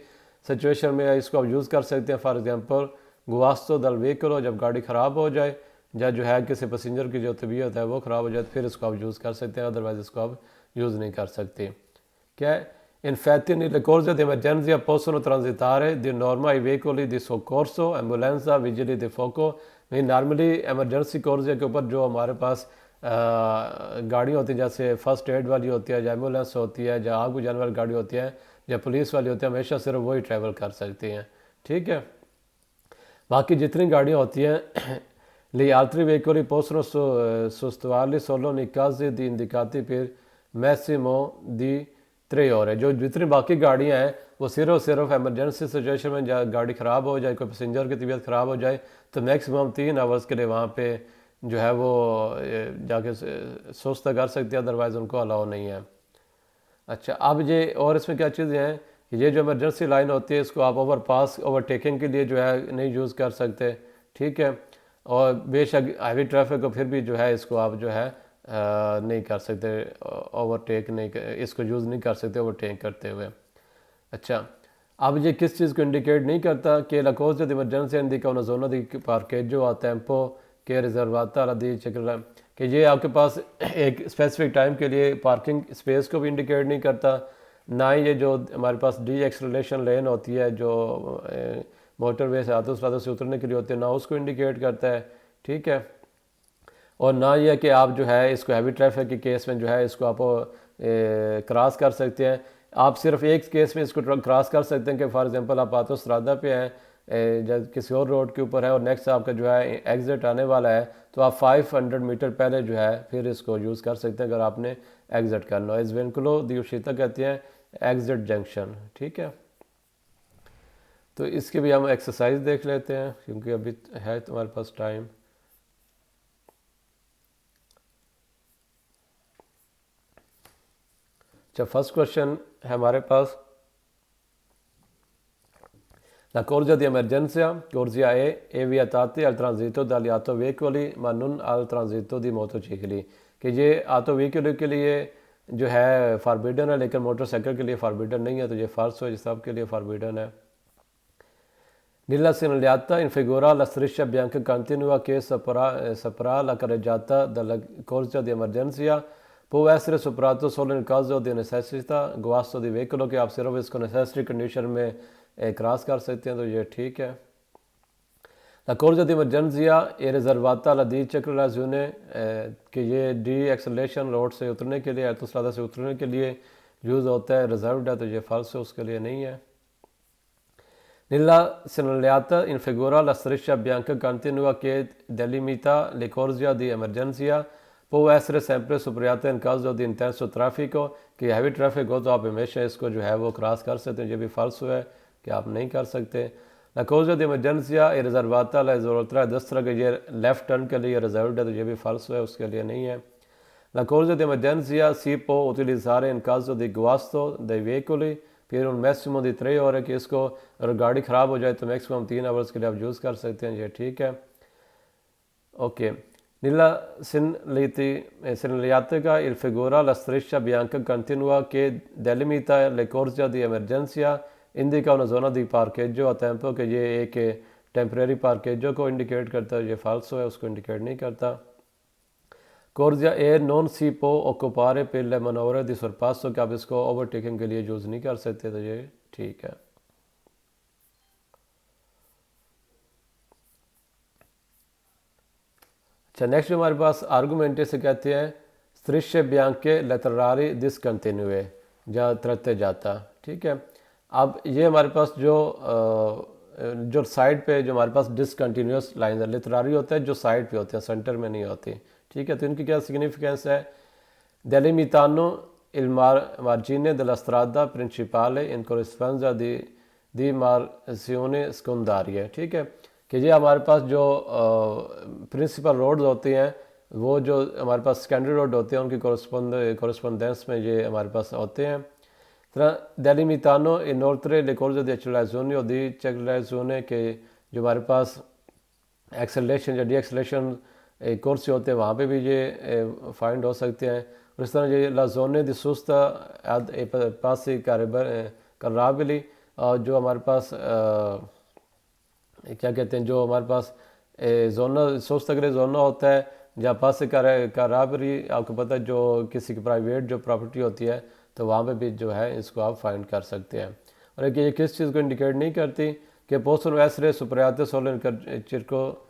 सिचुएशन में इसको आप यूज़ कर सकते हैं। फॉर एग्जांपल गुआस्तो दल व्हीकल, जब गाड़ी ख़राब हो जाए या जो है किसी पैसेंजर की जो तबीयत है वो ख़राब हो जाए, फिर इसको आप यूज़ कर सकते हैं, अदरवाइज़ इसको आप यूज़ नहीं कर सकते। क्या है infatti nelle corse di emergenza possono transitare di norma i veicoli di soccorso, ambulanza, vigili di fuoco। Normally emergency course के ऊपर जो हमारे पास गाड़ी होती है, जैसे फर्स्ट एड वाली होती है, या एम्बुलेंस होती है, या आग बुझाने वाली गाड़ी होती है, या पुलिस वाली होती है, हमेशा सिर्फ वही ट्रैवल कर सकती हैं, ठीक है। बाकी जितनी गाड़ियाँ होती हैं gli altri veicoli possono sostituirli solo nei casi di indicati per massimo di 3 ore। जो जितनी बाकी गाड़ियाँ हैं वो सिर्फ एमरजेंसी सिचुएशन में गाड़ी ख़राब हो जाए, कोई पैसेंजर की तबीयत ख़राब हो जाए, तो मैक्सिमम 3 आवर्स के लिए वहाँ पे जो है वो जाके सुस्त कर सकते हैं, अदरवाइज़ उनको अलाउ नहीं है। अच्छा, अब ये और इसमें क्या चीज़ें हैं कि ये जो इमरजेंसी लाइन होती है इसको आप ओवरटेकिंग के लिए जो है नहीं यूज़ कर सकते, ठीक है। और बेशक हैवी ट्रैफिक को फिर भी जो है इसको आप जो है नहीं कर सकते, ओवरटेक नहीं इसको यूज़ नहीं कर सकते ओवरटेक करते हुए। अच्छा, अब ये किस चीज़ को इंडिकेट नहीं करता कि la causa di emergenza indica una zona di parcheggio a tempo che è riservata alla di कि ये आपके पास एक स्पेसिफिक टाइम के लिए पार्किंग स्पेस को भी इंडिकेट नहीं करता, ना ही ये जो हमारे पास डी एक्सलेशन लेन होती है जो मोटरवे से आते उस से उतरने के लिए होती है, ना उसको इंडिकेट करता है। ठीक है, और ना ये कि आप जो है इसको हैवी ट्रैफिक के केस में जो है इसको आप क्रॉस कर सकते हैं। आप सिर्फ एक केस में इसको क्रॉस कर सकते हैं कि फॉर एग्जांपल आप आतोस्त्रादा पे हैं, जब किसी और रोड के ऊपर है और नेक्स्ट आपका जो है एग्ज़िट आने वाला है, तो आप 500 मीटर पहले जो है फिर इसको यूज़ कर सकते हैं अगर आपने एग्ज़िट करना हो। इस विंकुलो दी उशिता कहते हैं एग्ज़िट जंक्शन। ठीक है, तो इसकी भी हम एक्सरसाइज देख लेते हैं क्योंकि अभी है तुम्हारे पास टाइम। अच्छा, फर्स्ट क्वेश्चन है हमारे पास La corsa di emergenza, corsia è vietati al transito dagli autoveicoli ma non al transito di motocicli, कि ये ऑटो व्हीकल के लिए जो है फारबिडन है लेकिन मोटरसाइकिल के लिए फारबिडन नहीं है, तो ये फार्स हो, सब के लिए फारबिडन है। Nella segnalata in figura la striscia bianca continua che separa la carreggiata dalla corsia di emergenza può essere superato solo in caso di necessità guasto di veicolo, कि आप सिर्फ इसको नेसेसरी कंडीशन में क्रॉस कर सकते हैं, तो ये ठीक है। La corsia di emergenza è riservata alla decelerazione, कि ये डी एक्सलेशन रोड से उतरने के लिए अल्टोस्ट्रादा से उतरने के लिए यूज़ होता है, रिजर्व्ड है, तो ये फॉल्स है, उसके लिए नहीं है। Nella segnalata in figura la striscia bianca continua che delimita le corsia di emergenza può essere sempre superata in caso di intenso traffico, कि हैवी ट्रैफिक हो तो आप हमेशा इसको जो है वो क्रॉस कर सकते हैं, ये भी फॉल्स है कि आप नहीं कर सकते। La corsia di emergenza è riservata alla oltre destra, कि ये लेफ्ट टर्न के लिए रिजर्व्ड है, तो ये भी फॉल्स है, उसके लिए नहीं है। La corsia di emergenza si può utilizzare in caso di guasto dei veicoli फिर उन मैक्सिमम दी 3 और है कि इसको अगर गाड़ी ख़राब हो जाए तो मैक्सिमम 3 आवर्स के लिए आप यूज़ कर सकते हैं, ये ठीक है। Okay, nella segnaletica il figura la striscia bianca continua che delimita le corsie di emergenza indica una zona di parcheggio a tempo, कि ये एक टेम्परेरी पार्केजो को इंडिकेट करता है, ये फाल्सो है, उसको इंडिकेट नहीं करता। Corsia e non si può occupare per le manovre di sorpasso, कि आप इसको ओवरटेकिंग के लिए यूज़ नहीं कर सकते, तो ये ठीक है। अच्छा, नेक्स्ट हमारे पास आर्गूमेंटे से कहते हैं strisce bianche laterali discontinue या तरते जाता। ठीक है, अब ये हमारे पास जो साइड पे जो हमारे पास डिसकंटिन्यूस लाइन है, लेटरारी होता है जो साइड पे होते हैं, सेंटर में नहीं होती। ठीक है, तो इनकी क्या सिग्निफिकेंस है? Delimitano il margine della strada principale in corrispondenza di marzioni secondarie। ठीक है, कि ये हमारे पास जो प्रिंसिपल रोड्स होती हैं वो जो हमारे पास सेकेंडरी रोड होते हैं उनकी कॉरस्पॉन्डेंस में ये हमारे पास होते हैं। Delimitano inoltre le corse di accelerazione o di decelerazione, के जो हमारे पास एक्सेलरेशन या डी एक्सेलरेशन कोर्स होते हैं वहाँ पे भी ये फाइंड हो सकते हैं। और इस तरह ये लाजोने दी सुस्ता पास से कराबली, और जो हमारे पास क्या कहते हैं, जो हमारे पास जोना सुस्त के लिए जोना होता है जहाँ पास से कराबरी, आपको पता है जो किसी की प्राइवेट जो प्रॉपर्टी होती है, तो वहाँ पे भी जो है इसको आप फाइंड कर सकते हैं। और एक ये किस चीज़ को इंडिकेट नहीं करती कि पोस्टल एसरे सुपरियाते सोलन चिरको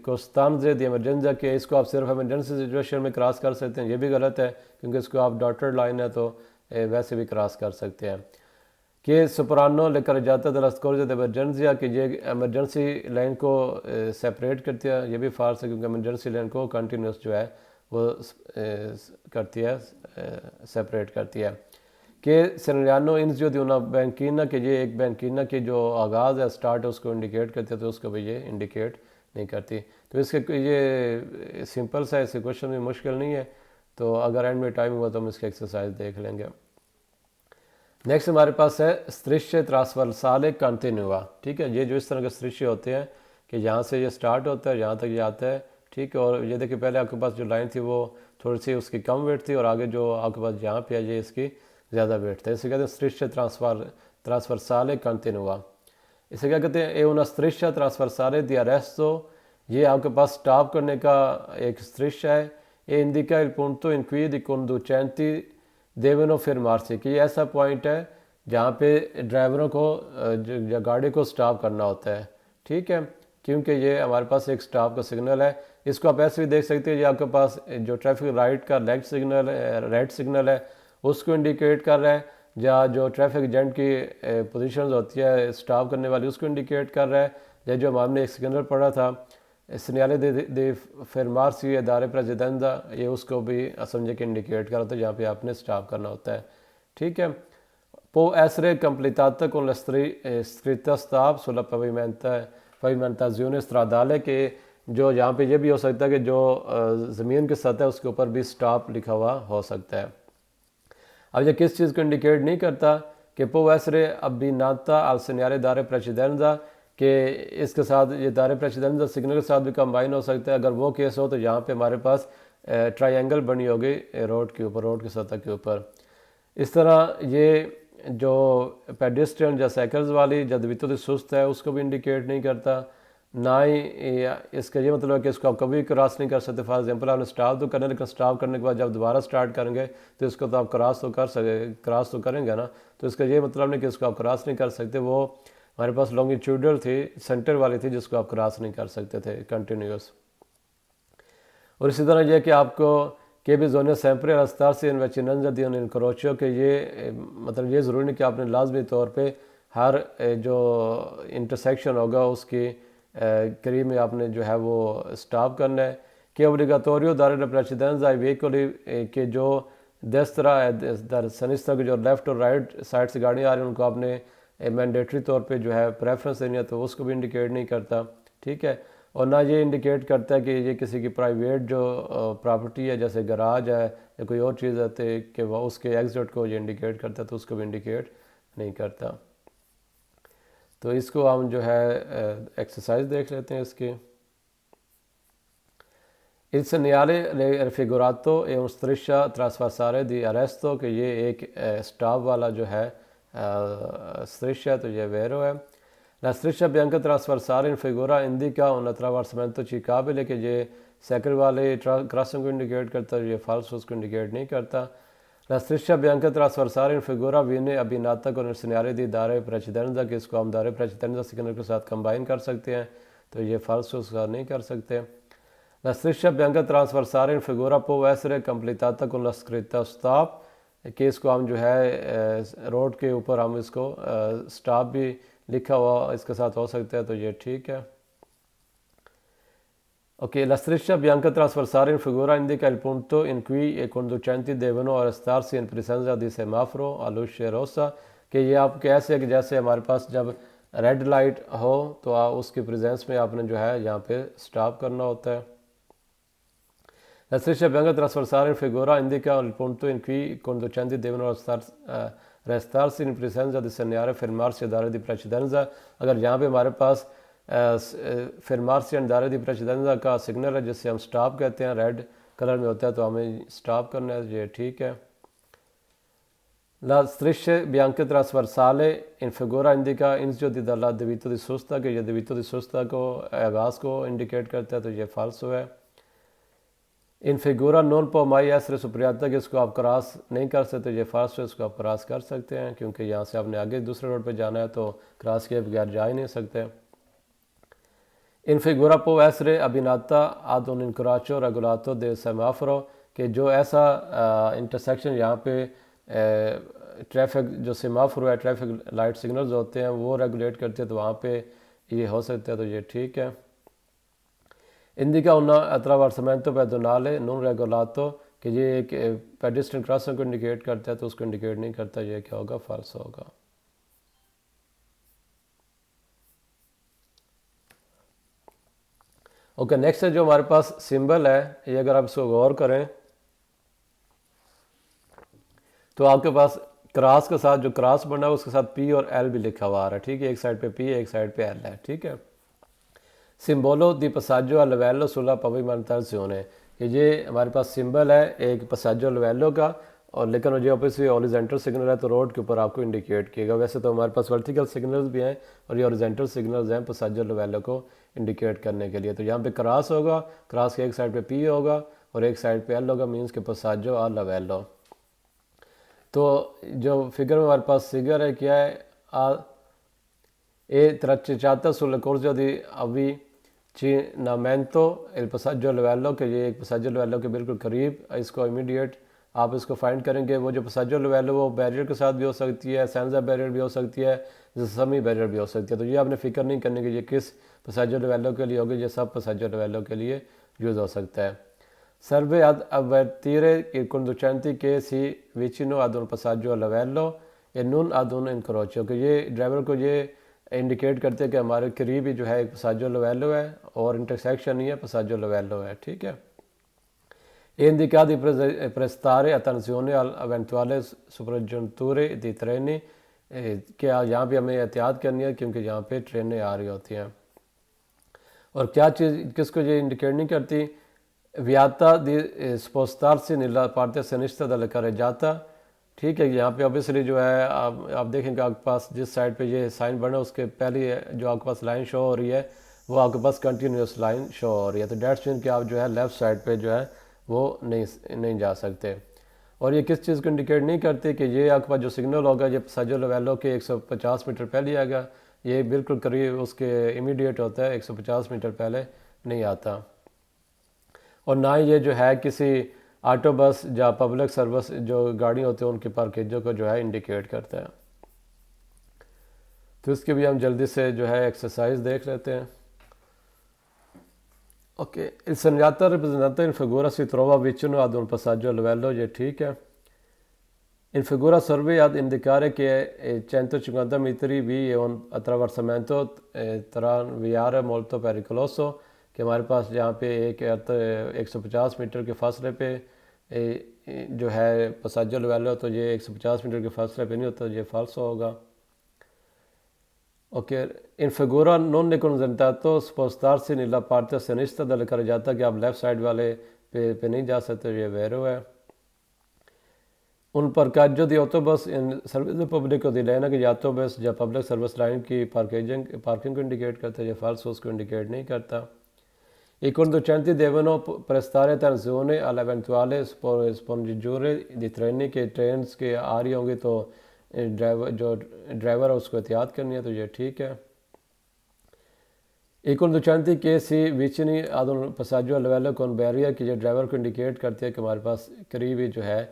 कोस्तानजे दी एमरजेंजा, के इसको आप सिर्फ एमरजेंसी सिचुएशन में क्रॉस कर सकते हैं, ये भी गलत है क्योंकि इसको आप डॉटेड लाइन है तो वैसे भी क्रॉस कर सकते हैं। कि सुपरानो लेकर जाता है लस्कोर एमरजेंसिया, कि ये एमरजेंसी लाइन को सेपरेट करती है, ये भी फाल्स है क्योंकि एमरजेंसी लाइन को कंटिन्यूस जो है वो करती है, सेपरेट करती है। कि सेनलियानो इन जो दी una बैंकिना, कि ये एक बैंकिना की जो आगाज़ है, स्टार्ट है, उसको इंडिकेट करती है, तो उसको भी ये इंडिकेट नहीं करती। तो इसके ये सिंपल सा ऐसे क्वेश्चन भी मुश्किल नहीं है, तो अगर एंड में टाइम हुआ तो हम इसकी एक्सरसाइज देख लेंगे। नेक्स्ट हमारे पास है स्त्रिश्य ट्रांसवर्साले कंटिन्यूआ। ठीक है, ये जो इस तरह के स्त्रिश्य होते हैं कि यहाँ से ये स्टार्ट होता है, यहाँ तक ये आता है, ठीक है। और ये देखिए पहले आपके पास जो लाइन थी वो थोड़ी सी उसकी कम वेट थी, और आगे जो आपके पास यहाँ पे है ये इसकी ज़्यादा वेट था। इसे कहते हैं striscia trasversale continua। इसे क्या कहते हैं, ए una striscia trasversale di arresto, ये आपके पास स्टॉप करने का एक striscia है। ए indica il punto in cui i conducenti devono fermarsi, कि ये ऐसा पॉइंट है जहाँ पे ड्राइवरों को गाड़ी को स्टॉप करना होता है, ठीक है, क्योंकि ये हमारे पास एक स्टॉप का सिग्नल है। इसको आप ऐसे भी देख सकते हैं, ये आपके पास जो ट्रैफिक लाइट का लेग सिग्नल है, रेड सिग्नल है, उसको इंडिकेट कर रहा है, या जो ट्रैफिक एजेंट की पोजीशंस होती है स्टॉप करने वाली उसको इंडिकेट कर रहा है, या जो हमने एक सिग्नल पढ़ा था segnale di fermarsi e dare precedenza, ये उसको भी समझे कि इंडिकेट कर रहा था जहाँ पे आपने स्टॉप करना होता है, ठीक है। Può essere completata con la scritta stop sulla pavimentazione stradale, के जो यहाँ पे ये भी हो सकता है कि जो ज़मीन की सतह है उसके ऊपर भी स्टॉप लिखा हुआ हो सकता है। अब ये किस चीज़ को इंडिकेट नहीं करता कि può essere abbinata al segnale dare precedenza, कि इसके साथ ये दारे प्रेसिडेंस सिग्नल के साथ भी कंबाइन हो सकता है। अगर वो केस हो तो यहाँ पे हमारे पास ट्रायंगल बनी होगी रोड के ऊपर, रोड की सतह के ऊपर। इस तरह ये जो पेडिस्ट्रियन या साइकिल्स वाली जदवीतो सुस्त है उसको भी इंडिकेट नहीं करता, ना ही इसका ये मतलब है कि इसको आप कभी क्रॉस नहीं कर सकते। फॉर एग्जांपल आपने स्टॉप तो करना है, लेकिन स्टॉप करने के बाद जब दोबारा स्टार्ट करेंगे तो इसको तो आप क्रॉस तो करेंगे ना, तो इसका ये मतलब नहीं कि इसको आप क्रॉस नहीं कर सकते। वो हमारे पास लॉन्गिट्यूडल थी, सेंटर वाली थी, जिसको आप क्रॉस नहीं कर सकते थे कंटिन्यूस। और इसी तरह यह कि आपको के भी zone sempre alla starsi in vicinanza di un incrocio, कि ये मतलब ये ज़रूरी नहीं कि आपने लाजमी तौर पे हर जो इंटरसेक्शन होगा उसकी करीब में आपने जो है वो स्टॉप करना है। कि obbligatorio dare la precedenza ai veicoli के जो destra sinistra की जो लेफ़्ट और राइट साइड से गाड़ियाँ आ रही हैं उनको आपने मैंडेटरी तौर पे जो है प्रेफरेंस देनी है, तो उसको भी इंडिकेट नहीं करता, ठीक है। और ना ये इंडिकेट करता है कि ये किसी की प्राइवेट जो प्रॉपर्टी है जैसे गराज है या कोई और चीज़ है कि वह उसके एग्जिट को ये इंडिकेट करता है, तो उसको भी इंडिकेट नहीं करता। तो इसको हम जो है एक्सरसाइज देख लेते हैं इसकी। Il segnale raffigurato è un striscia trasversale di arresto, कि ये एक स्टॉप वाला जो है striscia, तो ये वेरो है। La striscia bianca trasversale in figura indica un attraversamento ciclabile, कि ये साइकिल वाले क्रॉसिंग को इंडिकेट करता है, ये फॉल्स उसको इंडिकेट नहीं करता। La striscia bianca trasversale in figura viene abbinata con il segnale di dare precedenza, कि इसको हम dare precedenza सिग्नल के साथ कंबाइन कर सकते हैं, तो ये फॉल्स उसका नहीं कर सकते। La striscia bianca trasversale in figura può essere completata con la scritta stop, कि इसको हम जो है रोड के ऊपर हम इसको स्टॉप भी लिखा हुआ इसके साथ हो सकता है, तो ये ठीक है। Ok, la striscia bianca trasversale in figura indica il punto in cui i conducenti devono arrestarsi in presenza di semaforo a luce rossa, कि ये आप कैसे है कि जैसे हमारे पास जब रेड लाइट हो तो उसकी प्रेजेंस में आपने जो है यहाँ पे स्टॉप करना होता है। La striscia bianca trasversale in figura indica il punto in cui i conducenti devono restarsi in presenza di segnare fermarsi e dare di precedenza, अगर यहाँ पे हमारे पास fermarsi e dare di precedenza का सिग्नल है जिससे हम स्टॉप कहते हैं, रेड कलर में होता है, तो हमें स्टॉप करना है, ये ठीक है। La striscia bianca trasversale in figura indica inizio dalla debito di sosta, कि ये debito di sosta को आगाज़ को इंडिकेट करता है, तो ये फाल्सो है। इन फिगूरा नॉन पो माई एसरे सुप्रियाता, कि इसको आप क्रॉस नहीं कर सकते, ये फास्ट है, इसको आप क्रॉस कर सकते हैं क्योंकि यहाँ से आपने आगे दूसरे रोड पे जाना है, तो क्रॉस के बगैर जा ही नहीं सकते। इन फिगूरा पो एसरे अबिनाता आद उन इनक्राचो रेगुलातो दे सेमाफोरो, कि जो ऐसा इंटरसेक्शन यहाँ पे ट्रैफिक जो सेमाफोरो है, ट्रैफिक लाइट सिग्नल्स होते हैं वो रेगुलेट करते हैं, तो वहाँ पे ये हो सकता है, तो ये ठीक है। Indica un attraversamento pedonale non regolato, कि ये एक पेडिस्ट्रियन क्रॉसिंग को इंडिकेट करता है, तो उसको इंडिकेट नहीं करता, ये क्या होगा, फॉल्स होगा। ओके, नेक्स्ट है जो हमारे पास सिंबल है, ये अगर आप इसको गौर करें तो आपके पास क्रॉस के साथ जो क्रॉस बना है उसके साथ पी और एल भी लिखा हुआ आ रहा है, ठीक है, एक साइड पे पी एक साइड पे एल है, ठीक है। सिम्बोलो दी पसाजो लवेलो सुला पविमानताzione कि ये हमारे पास सिंबल है एक पसाजो लवेलो का, और लेकिन जो ऑब्वियसली हॉरिजॉन्टल सिग्नल है तो रोड के ऊपर आपको इंडिकेट किएगा। वैसे तो हमारे पास वर्टिकल सिग्नल्स भी हैं और ये हॉरिजॉन्टल सिग्नल्स हैं पसाजो लवेलो को इंडिकेट करने के लिए। तो यहाँ पे क्रॉस होगा, क्रॉस के एक साइड पे पी होगा और एक साइड पे एल होगा, मीन्स के पसाजो आ लवेलो। तो जो फिगर में हमारे पास फिगर है क्या है, e tracciata sulle corso di avvicinamento il passaggio a livello, कि ये एक passaggio a livello के बिल्कुल करीब, इसको इमीडिएट आप इसको फाइंड करेंगे। वो जो passaggio a livello वो बैरियर के साथ भी हो सकती है, सेंसा बैरियर भी हो सकती है, सेमी बैरियर भी हो सकती है। तो ये आपने फिक्र नहीं करने की ये किस passaggio a livello के लिए होगी, ये सब passaggio a livello के लिए यूज़ हो सकता है। Serve ad avvertire il conducente che si vicino ad un passaggio a livello e non ad un incrocio, कि ये ड्राइवर को ये इंडिकेट करते हैं कि हमारे करीब ही जो है एक passaggio livello है और इंटरसेक्शन नहीं है, passaggio livello है, ठीक है। E indica di prestare attenzione all'eventuale sopraggiunture di treni, क्या यहाँ पे हमें एहतियात करनी है क्योंकि यहाँ पे ट्रेनें आ रही होती हैं। और क्या चीज़ किसको ये इंडिकेट नहीं करती, वियाता दी स्पोस्टारसी नीला पार्टे सनिश्ता दल करे जाता, ठीक है। यहाँ पे ऑब्वियसली जो है आप देखेंगे आपके पास जिस साइड पे ये साइन बना उसके पहले जो आपके पास लाइन शो हो रही है वो आपके पास कंटिन्यूस लाइन शो हो रही है। तो डेट्स मीन कि आप जो है लेफ़्ट साइड पे जो है वो नहीं जा सकते। और ये किस चीज़ को इंडिकेट नहीं करती कि ये आपके पास जो सिग्नल होगा ये passaggio livello के 150 मीटर पहले आएगा, ये बिल्कुल करीब उसके इमीडिएट होता है, 150 मीटर पहले नहीं आता। और ना ही ये जो है किसी ऑटो बस या पब्लिक सर्विस जो गाड़ी होती है उनके पार्केजों को जो है इंडिकेट करता है। तो इसकी भी हम जल्दी से जो है एक्सरसाइज देख लेते हैं। Ok, il segnale rappresentato in figura si trova vicino ad un passaggio a livello, ये ठीक है। In figura serve ad indicare che 150 metri vi è un attraversamento tranviario molto pericoloso, कि हमारे पास जहाँ पे एक 150 मीटर के फासले पे जो है passaggio a livello, तो ये 150 मीटर के फासले पे नहीं होता, ये फाल्सो होगा। Ok, in figura non è consentito spostarsi nella parte sinistra della carreggiata, कि आप लेफ्ट साइड वाले पे नहीं जा सकते, ये वेरो है। उन parcheggio di autobus in servizio pubblico di लेना कि autobus या पब्लिक सर्विस लाइन की पार्किंग को इंडिकेट करता है, ये फाल्सो उसको इंडिकेट नहीं करता। I conducenti devono prestare attenzione all'eventuale sponggiature di treni, के ट्रेन्स के आ रही होंगी तो ड्राइवर है उसको एहतियात करनी है, तो ये ठीक है। I conducenti che si vicini ad un passaggio a livello con barrier, कि ये ड्राइवर को इंडिकेट करती है कि हमारे पास करीब ही जो है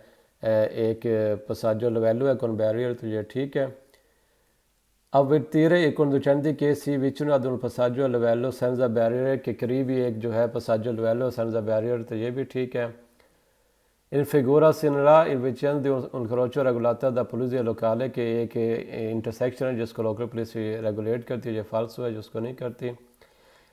एक passaggio a livello है con barrier, तो ये ठीक है। Avvertire i conducenti che si vicino ad un passaggio a livello senza barriere, के करीब ही एक जो है passaggio a livello senza barrier, तो ये भी ठीक है। In figura segnala il vicino di un incrocio regolata da polizia locale, कि एक इंटरसेक्शन है जिसको लोकल पुलिस रेगुलेट करती है, ये फाल्सो है जिसको नहीं करती।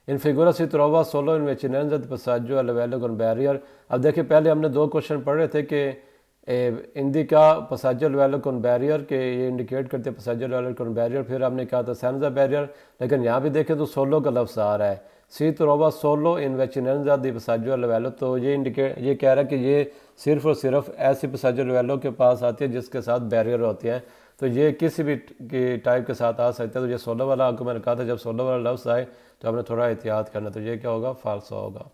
इन figura si trova solo in vicinanza di passaggio a livello con barrier। अब देखिए पहले हमने दो क्वेश्चन पढ़ रहे थे कि indica passaggio a livello con barrier, के ये इंडिकेट करते हैं passaggio a livello con barrier, फिर हमने कहा था senza barrier, लेकिन यहाँ भी देखें तो सोलो का लफ्ज़ आ रहा है, सी trova solo in vicinanza di passaggio a livello, तो ये कह रहा है कि ये सिर्फ़ और सिर्फ ऐसी passaggio a livello के पास आती है जिसके साथ बैरियर होती है। तो ये किसी भी टाइप के साथ आ सकता है। तो ये सोलो वाला आपको मैंने कहा था जब सोलो वाला लफ्ज़ आए तो आपने थोड़ा एहतियात करना, तो ये क्या होगा, फाल्सो होगा।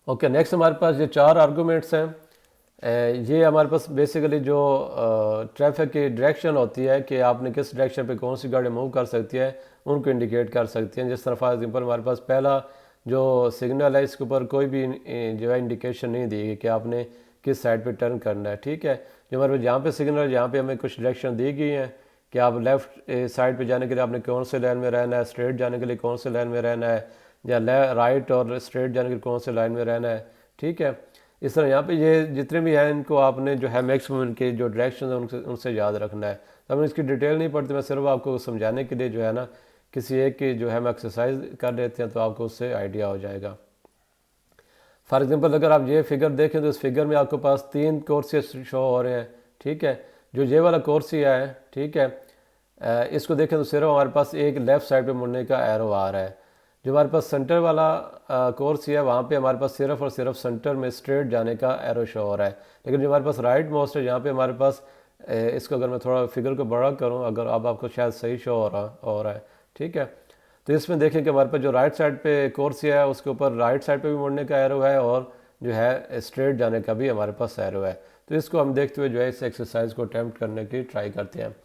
ओके, नेक्स्ट हमारे पास ये चार आर्गूमेंट्स हैं। ये हमारे पास बेसिकली जो ट्रैफिक की डायरेक्शन होती है कि आपने किस डायरेक्शन पे कौन सी गाड़ी मूव कर सकती है उनको इंडिकेट कर सकती हैं। जिस तरह फॉर एग्जांपल हमारे पास पहला जो सिग्नल है इसके ऊपर कोई भी जो है इंडिकेशन नहीं दी गई कि आपने किस साइड पे टर्न करना है, ठीक है। जो हमारे पास यहाँ पे सिग्नल यहाँ पे हमें कुछ डायरेक्शन दी गई हैं कि आप लेफ़्ट साइड पे जाने के लिए आपने कौन से लाइन में रहना है, स्ट्रेट जाने के लिए कौन से लाइन में रहना है, या राइट और स्ट्रेट जाने के लिए कौन से लाइन में रहना है, ठीक है। इस तरह यहाँ पे ये जितने भी हैं इनको आपने जो है मैक्सिमम इनके जो डायरेक्शन है उनसे याद रखना है। तो हम इसकी डिटेल नहीं पढ़ते, मैं सिर्फ आपको समझाने के लिए जो है ना किसी एक की जो है हम एक्सरसाइज कर लेते हैं तो आपको उससे आइडिया हो जाएगा। फॉर एग्जांपल अगर आप ये फिगर देखें तो इस फिगर में आपके पास 3 कोर्सेस शो हो रहे हैं, ठीक है। जो ये वाला कोर्स है, ठीक है, इसको देखें तो सिर्फ हमारे पास एक लेफ़्ट साइड पे मुड़ने का एरो आ रहा है। जो हमारे पास सेंटर वाला कोर्स है वहाँ पे हमारे पास सिर्फ और सिर्फ सेंटर में स्ट्रेट जाने का एरो शो हो रहा है। लेकिन जो हमारे पास राइट मोस्ट है, यहाँ पे हमारे पास इसको अगर मैं थोड़ा फिगर को बड़ा करूँ, अगर अब आपको शायद सही शो हो रहा है, ठीक है। तो इसमें देखें कि हमारे पास जो राइट साइड पे कोर्स है उसके ऊपर राइट साइड पे भी मुड़ने का एरो है और जो है स्ट्रेट जाने का भी हमारे पास एरो है। तो इसको हम देखते हुए जो है इस एक्सरसाइज को अटैम्प्ट करने की ट्राई करते हैं।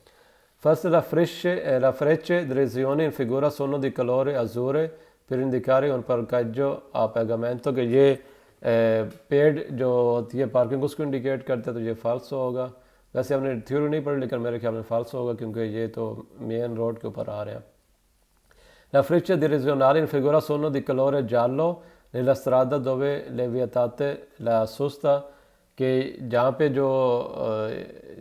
First la frecce direzione in figura sono di colore azzurro per indicare un parcheggio a pagamento कि ये पेड जो होती है पार्किंग उसको इंडिकेट करता है, तो ये फाल्स होगा। वैसे हमने थ्योरी नहीं पढ़ी लेकिन मेरे ख्याल में फाल्स होगा क्योंकि ये तो मेन रोड के ऊपर आ रहे हैं। La freccia direzionale in figura sono di colore giallo nella strada dove le vietate la sosta कि जहाँ पे जो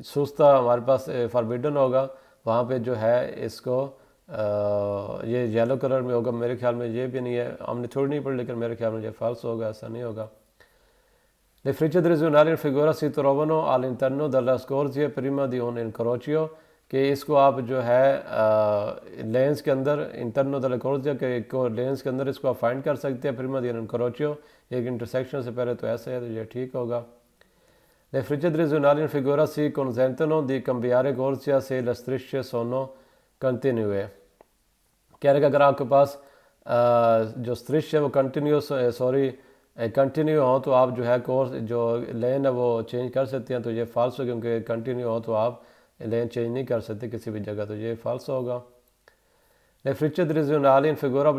सुस्ता हमारे पास फॉरबिडन होगा वहाँ पे जो है इसको ये येलो कलर में होगा। मेरे ख्याल में ये भी नहीं है, हमने थोड़ी नहीं पढ़ी लेकिन मेरे ख्याल में ये फाल्स होगा, ऐसा नहीं होगा। Le frecce direzionali in figura si trovano all'interno della scorgia prima di un incrocio कि इसको आप जो है लेंस के अंदर इंटरनो दल कोर्सिया के लेंस के अंदर इसको आप फाइंड कर सकते हैं प्रीमा दी इनक्रोचियो, एक इंटरसेक्शन से पहले, तो ऐसा है तो ये ठीक होगा। Le frecce direzionali in figura si consentono di cambiare corsia se le strisce sono continue। कह रहे कि अगर आपके पास जो स्ट्रिश है वो कंटिन्यू हो तो आप जो है कोर्स जो लेन है वो चेंज कर सकते हैं, तो ये फाल्स हो क्योंकि कंटिन्यू हो तो आप लेन चेंज नहीं कर सकते किसी भी जगह, तो ये फाल्स होगा। Le frecce direzionali in figura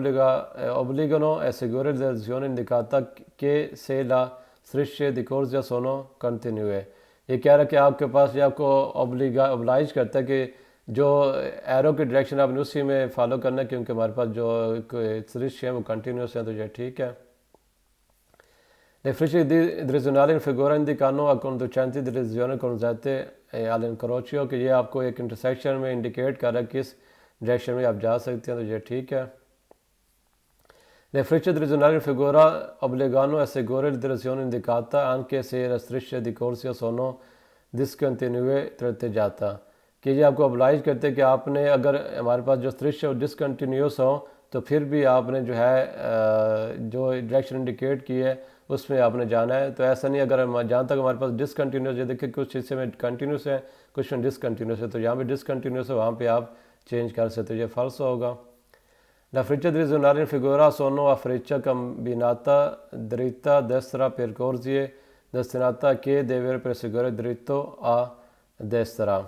obbligano a seguire la direzione indicata che se la strisce di corsia sono continue। ये कह रहा है कि आपके पास ये आपको ऑब्लाइज करता है कि जो एरो की डायरेक्शन आपने उसी में फॉलो करना है क्योंकि हमारे पास जो स्ट्रिश है वो कंटिन्यूस है, तो ये ठीक है। Le frecce direzionali in figura indicano a conducenti direzione condotte all'incrocio कि ये आपको एक इंटरसेक्शन में इंडिकेट कर रहा है किस डायरेक्शन में आप जा सकते हैं, तो ये ठीक है। Le frecce direzionali in figura obbligano a seguire la direzione indicata anche se la strisce di corsia sono discontinue tratteggiata कि ये आपको ऑब्लाइज करते हैं कि आपने अगर हमारे पास जो स्ट्रिश है वो डिसकंटिन्यूस हो तो फिर भी आपने जो है जो डायरेक्शन इंडिकेट की है उसमें आपने जाना है। तो ऐसा नहीं अगर जहाँ तक हमारे पास डिसकंटिन्यूस, ये देखिए कुछ हिस्से में कंटिन्यूस है कुछ में डिसकंटिन्यूस है, तो जहाँ पे डिसकंटिन्यूस है वहाँ पे आप चेंज कर सकते हो, ये फॉल्स होगा। La freccia direzionale in figura sono a freccia combinata dritta destra percorsi destinata che deve perseguire dritto a destra।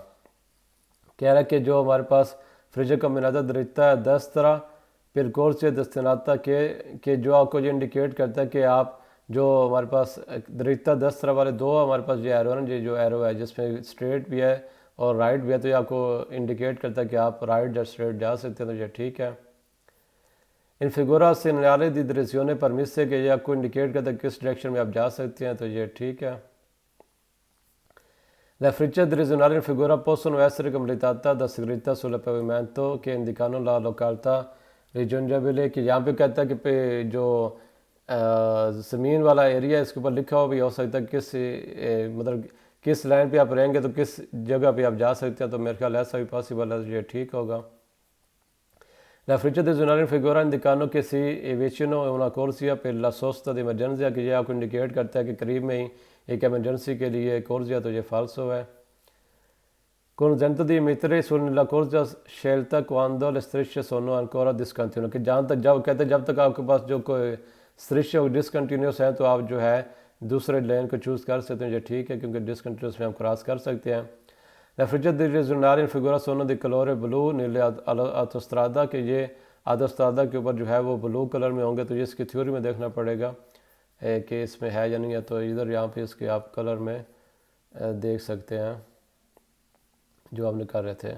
कह रहा है कि जो हमारे पास fridge कम्बिनाता dritta destra percorsi destinata के जो आपको ये इंडिकेट करता है कि आप जो हमारे पास dritta destra वाले दो हमारे पास ये एरो है, ये जो एरो है जिसमें स्ट्रेट भी है और राइट भी है, तो ये आपको इंडिकेट करता है कि आप राइट या स्ट्रेट जा सकते हैं, तो ये ठीक है। इन फिगुरा segnale di direzione permesse कि ये आपको इंडिकेट करता है किस डायरेक्शन में आप जा सकते हैं, तो ये ठीक है। Le frecce direzionali in figura possono essere completate da scritta sul pavimento che indicano la località raggiungibile कि यहाँ पे कहता है कि जो ज़मीन वाला एरिया है इसके ऊपर लिखा हुआ भी हो सकता है किस मतलब किस लाइन पे आप रहेंगे तो किस जगह पे आप जा सकते हैं, तो मेरे ख्याल ऐसा भी पॉसिबल है, ये ठीक होगा। La freccia direzionale in figura indicano che si è vicino a una corsia per la sosta di emergenza कि ये आपको इंडिकेट करता है कि करीब में ही एक एमरजेंसी के लिए कोर्सिया, तो ये फाल्सो है। Consente di mettere sulla corsia scelta quando le strisce sono ancora discontinue कि जहाँ तक जब कहते हैं जब तक आपके पास जो कोई strisce डिसकंटिन्यूस है तो आप जो है दूसरे लेन को चूज़ कर सकते हैं, ये ठीक है क्योंकि डिसकंटिन्यूस में हम क्रॉस कर सकते हैं। La frecce direzionali in figura sono di colore blu nelle autostrada कि ये autostrada के ऊपर जो है वो ब्लू कलर में होंगे, तो ये इसकी थ्योरी में देखना पड़ेगा कि इसमें है या नहीं है, तो इधर यहाँ पे इसके आप कलर में देख सकते हैं जो आपने कर रहे थे।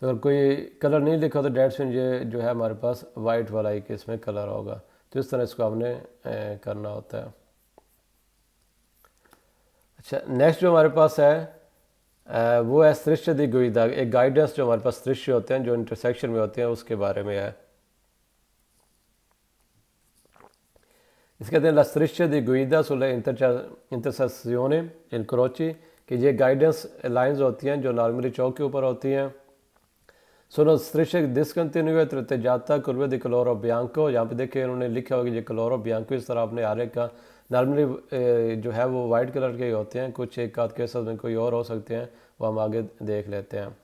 तो अगर कोई कलर नहीं लिखा तो डेट्स में ये जो है हमारे पास वाइट वाला ही कि इसमें कलर होगा, तो इस तरह इसको हमने करना होता है। अच्छा, नेक्स्ट जो हमारे पास है वो है strisce di guida, एक गाइडेंस जो हमारे पास strisce होते हैं जो इंटरसेक्शन में होते हैं उसके बारे में है। इसके कहते हैं la strisce di guida sulle intersezioni incroci कि ये गाइडेंस लाइंस होती हैं जो नॉर्मली चौक के ऊपर होती हैं Sono strisce discontinue tratteggiata curve di colore bianco। यहाँ पे देखिए उन्होंने लिखा होगा ये कलर बियांको, इस तरह आपने आरे का नॉर्मली जो है वो वाइट कलर के होते हैं, कुछ एक आध केसेस में कोई और हो सकते हैं, वो हम आगे देख लेते हैं।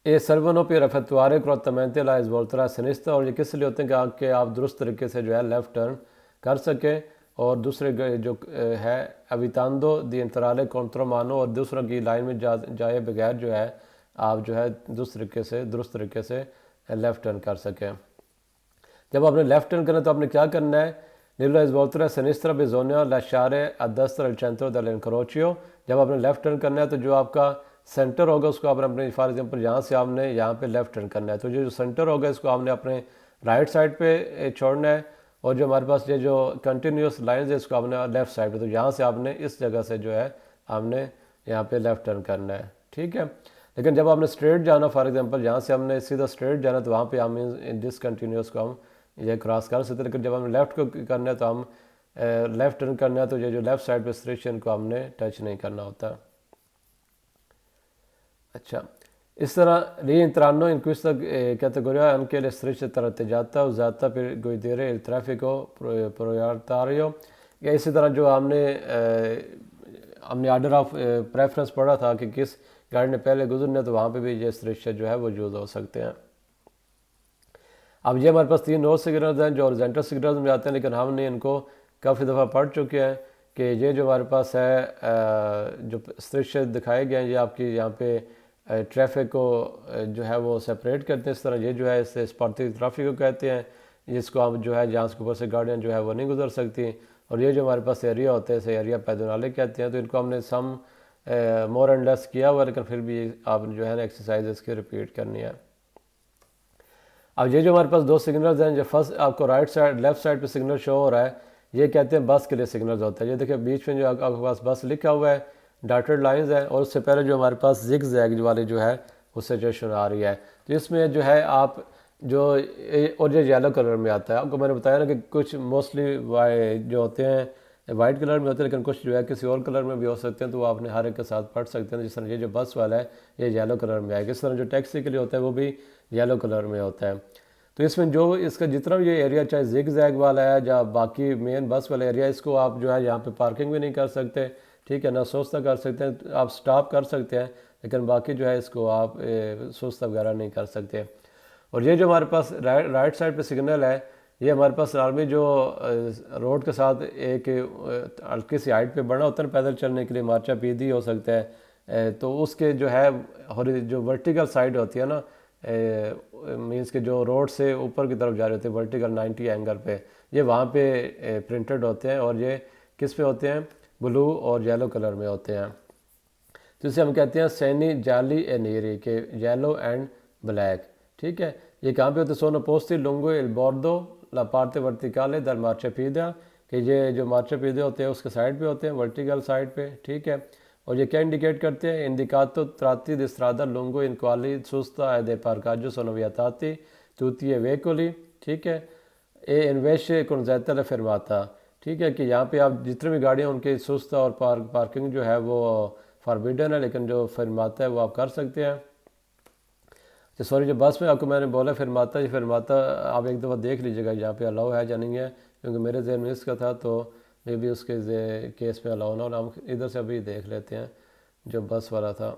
ये servono per effettuare correttamente la svolta a sinistra, और ये किस लिए होते हैं कि आप दुरुस्त तरीके से जो है लेफ़्ट टर्न कर सकें, और दूसरे जो है evitando di entrare contro mano, और दूसरों की लाइन में जाए बगैर जो है आप जो है दुरुस्त तरीके से लेफ़्ट टर्न कर सकें। जब आपने लेफ़्ट टर्न करना तो आपने क्या करना है, nella svolta a sinistra bisogna lasciare a destra il centro dell'incrocio। जब आपने लेफ़्ट टर्न करना है तो जो आपका सेंटर होगा उसको आपने अपने फॉर एग्जांपल यहाँ से आपने यहाँ पे लेफ़्ट टर्न करना है, तो जो सेंटर होगा इसको आपने अपने राइट साइड पे छोड़ना है, और जो हमारे पास ये जो कंटिन्यूस लाइंस है इसको आपने लेफ़्ट साइड पे, तो यहाँ से आपने इस जगह से जो है आपने यहाँ पे लेफ़्ट टर्न करना है, ठीक है। लेकिन जब आपने स्ट्रेट जाना, फॉर एग्जांपल यहाँ से हमने सीधा स्ट्रेट जाना, तो वहाँ पे हम डिसकंटिन्यूस को हम ये क्रॉस कर सकते हैं। लेकिन जब हमें लेफ़्ट को करना है तो हम लेफ़्ट टर्न करना है, तो ये जो लेफ़्ट साइड पे स्ट्रेशन को हमने टच नहीं करना होता। अच्छा, इस तरह rientrando in questa categoria anche le strisce tratteggiata usata per guidare il traffico prioritario। या इसी तरह जो हमने ऑर्डर ऑफ प्रेफरेंस पढ़ा था कि किस गाड़ी ने पहले गुजरना है, तो वहाँ पे भी ये स्ट्रिक्चर जो है वो यूज़ हो सकते हैं। अब ये हमारे पास 3 और सिग्नल्स हैं जो हॉरिजॉन्टल सिग्नल्स में आते हैं, लेकिन हमने इनको काफ़ी दफ़ा पढ़ चुके हैं कि ये जो हमारे पास है जो स्ट्रिक्चर दिखाए गए हैं, ये आपकी यहाँ पे ट्रैफिक को जो है वो सेपरेट करते हैं। इस तरह ये जो है इसे स्पार्टिक ट्रैफिक को कहते हैं, जिसको हम जो है जहाँ के ऊपर से गाड़ियाँ जो है वो नहीं गुजर सकती। और ये जो हमारे पास एरिया होते हैं इसे एरिया पैदनाले कहते हैं। तो इनको हमने सम मोर एंड लेस किया हुआ, लेकिन फिर भी आप जो है ना एक्सरसाइज इसकी रिपीट करनी है। अब ये जो हमारे पास 2 सिग्नल्स हैं, जो फर्स्ट आपको राइट साइड लेफ्ट साइड पे सिग्नल शो हो रहा है, ये कहते हैं बस के लिए सिग्नल्स होता है। ये देखिए बीच में जो आपके पास बस लिखा हुआ है, डॉटेड लाइंस है, और उससे पहले जो हमारे पास जिग जैग वाली जो है वो सजेशन आ रही है। तो इसमें जो है आप जो और ये येलो कलर में आता है, आपको मैंने बताया ना कि कुछ मोस्टली जो होते हैं वाइट कलर में होते हैं, लेकिन कुछ जो है किसी और कलर में भी हो सकते हैं, तो वो आपने हर एक के साथ पढ़ सकते हैं। जिस तरह ये जो बस वाला है ये येलो कलर में आएगा, इस तरह जो टैक्सी के लिए होता है वो भी येलो कलर में होता है। तो इसमें जो इसका जितना भी ये एरिया चाहे जिग जैग वाला है या बाकी मेन बस वाला एरिया, इसको आप जो है यहाँ पे पार्किंग भी नहीं कर सकते, ठीक है ना, सोचता कर सकते हैं, आप स्टॉप कर सकते हैं, लेकिन बाकी जो है इसको आप सोचता वगैरह नहीं कर सकते। और ये जो हमारे पास राइट साइड पे सिग्नल है, ये हमारे पास नॉर्मली जो रोड के साथ एक हल्की सी हाइट पे बना होता है पैदल चलने के लिए, मार्चा पीदी हो सकता है, तो उसके जो है जो वर्टिकल साइड होती है ना, मींस के जो रोड से ऊपर की तरफ जा रहे होते हैं वर्टिकल 90 एंगल पे, ये वहाँ पे प्रिंटेड होते हैं, और ये किस पे होते हैं, ब्लू और येलो कलर में होते हैं। तो इसे हम कहते हैं सैनी जाली ए नीरी के येलो एंड ब्लैक, ठीक है। ये कहाँ पे होते हैं, सोनो पोस्टी लुंगो एल बोर्डो ला पार्टे वर्टिकाले दल मार्चापीडिया, कि ये जो मार्चापीडिया होते हैं उसके साइड पे होते हैं, वर्टिकल साइड पे, ठीक है। और ये क्या इंडिकेट करते हैं, इंडिकातो tratti di strada lungo in quali susta ed parcheggio sono vietati tutti e veicoli, ठीक है। ए इन्वेश कंजेता ला fermata, ठीक है, कि यहाँ पे आप जितने भी गाड़ियाँ उनके सुस्ता और पार्किंग जो है वो फॉरबिडन है, लेकिन जो फरमाता है वो आप कर सकते हैं। तो सॉरी, जो बस में आपको मैंने बोला फरमाता, ये फरमाता आप एक दफ़ा देख लीजिएगा यहाँ पे अलाउ है या नहीं है, क्योंकि मेरे जहन में इसका था, तो मे भी उसके केस में अलाउ ना हो। हम इधर से अभी देख लेते हैं जो बस वाला था।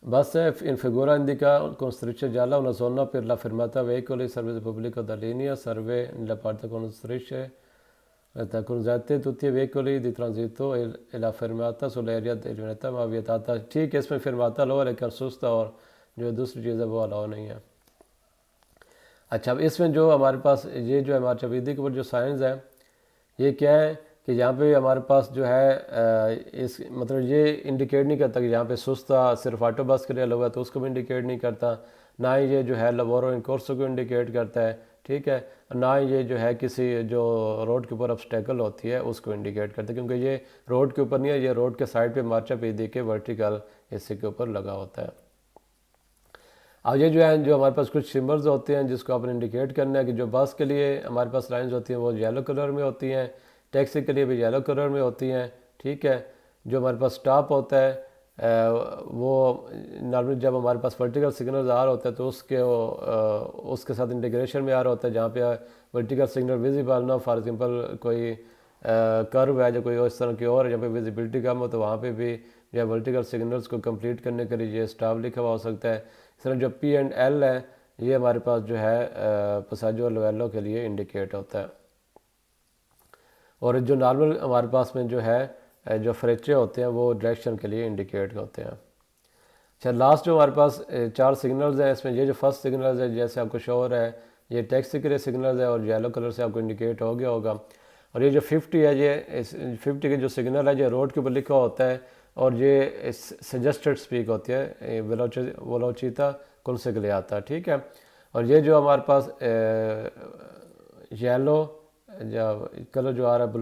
बस है इन figura indica con strisce gialla una zona per la fermata veicoli servizio pubblico da linea serve nella parte con strisce con tutti i veicoli di transito e la fermata sull'area delimitata ma vietata, ठीक है, इसमें fermata लो है, लेकिन सुस्ता और जो दूसरी चीज़ है वो अलाउ नहीं है। अच्छा, अब इसमें जो हमारे पास ये जो है हमारे चबीदी के ऊपर जो साइंस है, ये क्या है कि यहाँ पे हमारे पास जो है इस मतलब ये इंडिकेट नहीं करता कि यहाँ पे सुस्ता सिर्फ ऑटो बस के लिए अलाउ है, तो उसको भी इंडिकेट नहीं करता। ना ही ये जो है लवोरो इन कोर्सो को इंडिकेट करता है, ठीक है, ना ही ये जो है किसी जो रोड के ऊपर ऑब्स्टेकल होती है उसको इंडिकेट करता है, क्योंकि ये रोड के ऊपर नहीं है, ये रोड के साइड पे मार्चा पीदी के वर्टिकल हिस्से के ऊपर लगा होता है। अब ये जो है जो हमारे पास कुछ सिम्बल्स होते हैं जिसको आपने इंडिकेट करना है कि जो बस के लिए हमारे पास लाइंस होती हैं वो येलो कलर में होती हैं, टैक्सी के लिए भी येलो कलर में होती हैं, ठीक है। जो हमारे पास स्टॉप होता है वो नॉर्मली जब हमारे पास वर्टिकल सिग्नल आ रहा होता है तो उसके साथ इंटीग्रेशन में आ रहा होता है, जहाँ पे वर्टिकल सिग्नल विजिबल ना, फॉर एग्जांपल कोई कर्व है जो कोई इस तरह की और है जहाँ पे विजिबिलिटी कम हो, तो वहाँ पे भी जो है वर्टिकल सिग्नल्स को कंप्लीट करने के लिए ये स्टॉप लिखा हुआ हो सकता है। इस तरह जो पी एंड एल है ये हमारे पास जो है पसाजो लेवेलो के लिए इंडिकेट होता है। और जो नॉर्मल हमारे पास में जो है जो फ्रेचे होते हैं वो डायरेक्शन के लिए इंडिकेट होते हैं। अच्छा, लास्ट जो हमारे पास 4 सिग्नल्स हैं, इसमें ये जो फर्स्ट सिग्नल्स है जैसे आपको शो हो रहा है ये टैक्सी के लिए सिग्नल्स है और येलो कलर से आपको इंडिकेट हो गया होगा। और ये जो 50 है ये 50 के जो सिग्नल है ये रोड के ऊपर लिखा होता है और ये सजेस्टेड स्पीक होती है, वेलोचिता कौन से के लिए आता है, ठीक है। और ये जो हमारे पास येलो कलर जो आ रहा है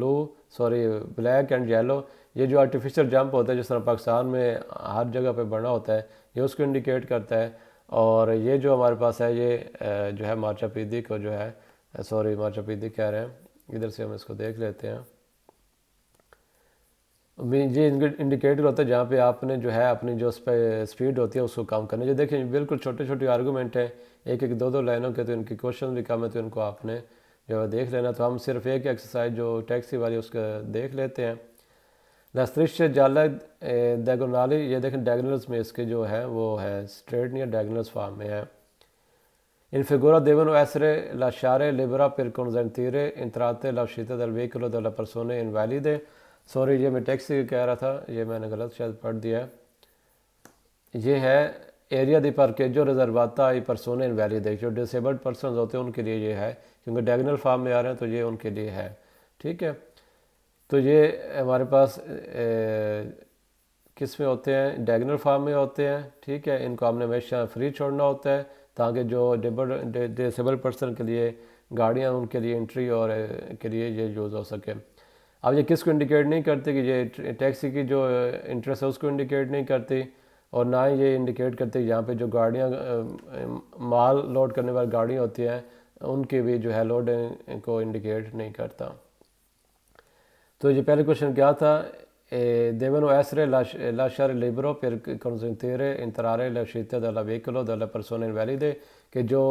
ब्लैक एंड येलो, ये जो आर्टिफिशियल जंप होता है जिस तरह पाकिस्तान में हर जगह पे बना होता है ये उसको इंडिकेट करता है। और ये जो हमारे पास है ये जो है मार्चा पीदी को जो है मार्चा पीदी कह रहे हैं, इधर से हम इसको देख लेते हैं। ये इंडिकेटर होता है जहाँ पे आपने जो है अपनी जो स्पीड होती है उसको कम करना। जो देखें बिल्कुल छोटे छोटे आर्गूमेंट है, एक एक दो लाइनों के, तो इनके क्वेश्चन भी कम है तो इनको आपने जो है देख लेना। तो हम सिर्फ एक एक्सरसाइज जो टैक्सी वाली उसका देख लेते हैं। La striscia gialla diagonali, ये देखें डायगोनल्स में इसके जो है वो है स्ट्रेट नहीं है, डायगोनल्स फॉर्म में है। In figura devono essere lasciare libera per consentire entrate la uscita del veicolo delle persone invalide। Sorry ये मैं टैक्सी कह रहा था, ये मैंने गलत शायद पढ़ दिया है। ये है एरिया दी पार्केजो रिजर्वाता आई परसोने इनवैलिड, जो डिसेबल्ड पर्सन होते हैं उनके लिए ये है, क्योंकि डायगोनल फॉर्म में आ रहे हैं तो ये उनके लिए है, ठीक है। तो ये हमारे पास किस में होते हैं, डायगोनल फॉर्म में होते हैं, ठीक है। इनको हमने हमेशा फ्री छोड़ना होता है ताकि जो डिसेबल पर्सन के लिए गाड़ियाँ उनके लिए एंट्री और के लिए ये यूज़ हो सके। अब ये किसको इंडिकेट नहीं करते कि ये टैक्सी की जो इंटरेस्ट है उसको इंडिकेट नहीं करती, और ना ही ये इंडिकेट करते यहाँ पे जो गाड़ियाँ माल लोड करने वाली गाड़ियाँ होती हैं उनके भी जो है लोड को इंडिकेट नहीं करता। तो ये पहले क्वेश्चन क्या था, devono essere lasciare libero per consentire entrare la uscita della veicolo delle persone invalide, कि जो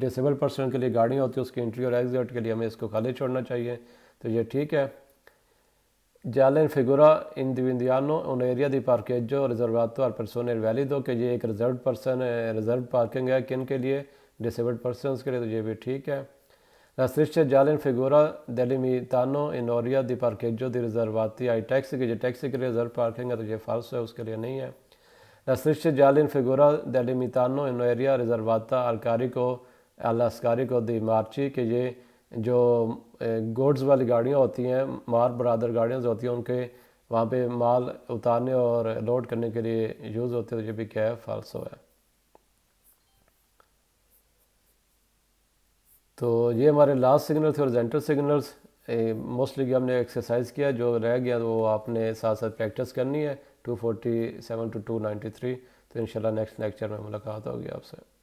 डिसेबल पर्सन के लिए गाड़ियाँ होती है उसकी एंट्री और एग्जिट के लिए हमें इसको खाली छोड़ना चाहिए, तो ये ठीक है। Gialla in figura individuano un'area di parcheggio riservato al persone invalido, कि ये एक रिजर्व पार्किंग है किन के लिए, डिसेबल्ड पर्सन के लिए, तो ये भी ठीक है। La striscia gialla in figura delimitano in area di parcheggio di riservati ai taxi, कि जो टैक्सी के लिए रिजर्व पार्किंग है तो ये फाल्स है, उसके लिए नहीं है। La striscia gialla in figura delimitano in area riservata al carico all'ascarico di merci, कि ये जो गुड्स वाली गाड़ियाँ होती हैं, मार बरादर गाड़ियाँ जो होती हैं उनके वहाँ पे माल उतारने और लोड करने के लिए यूज़ होते हैं, तो ये भी क्या है, फाल्सो है। तो ये हमारे लास्ट सिग्नल थे, हॉरिजॉन्टल सिग्नल्स मोस्टली हमने एक्सरसाइज किया, जो रह गया वो आपने साथ साथ प्रैक्टिस करनी है 247 to 293। तो इंशाल्लाह नेक्स्ट लेक्चर में मुलाकात होगी आपसे।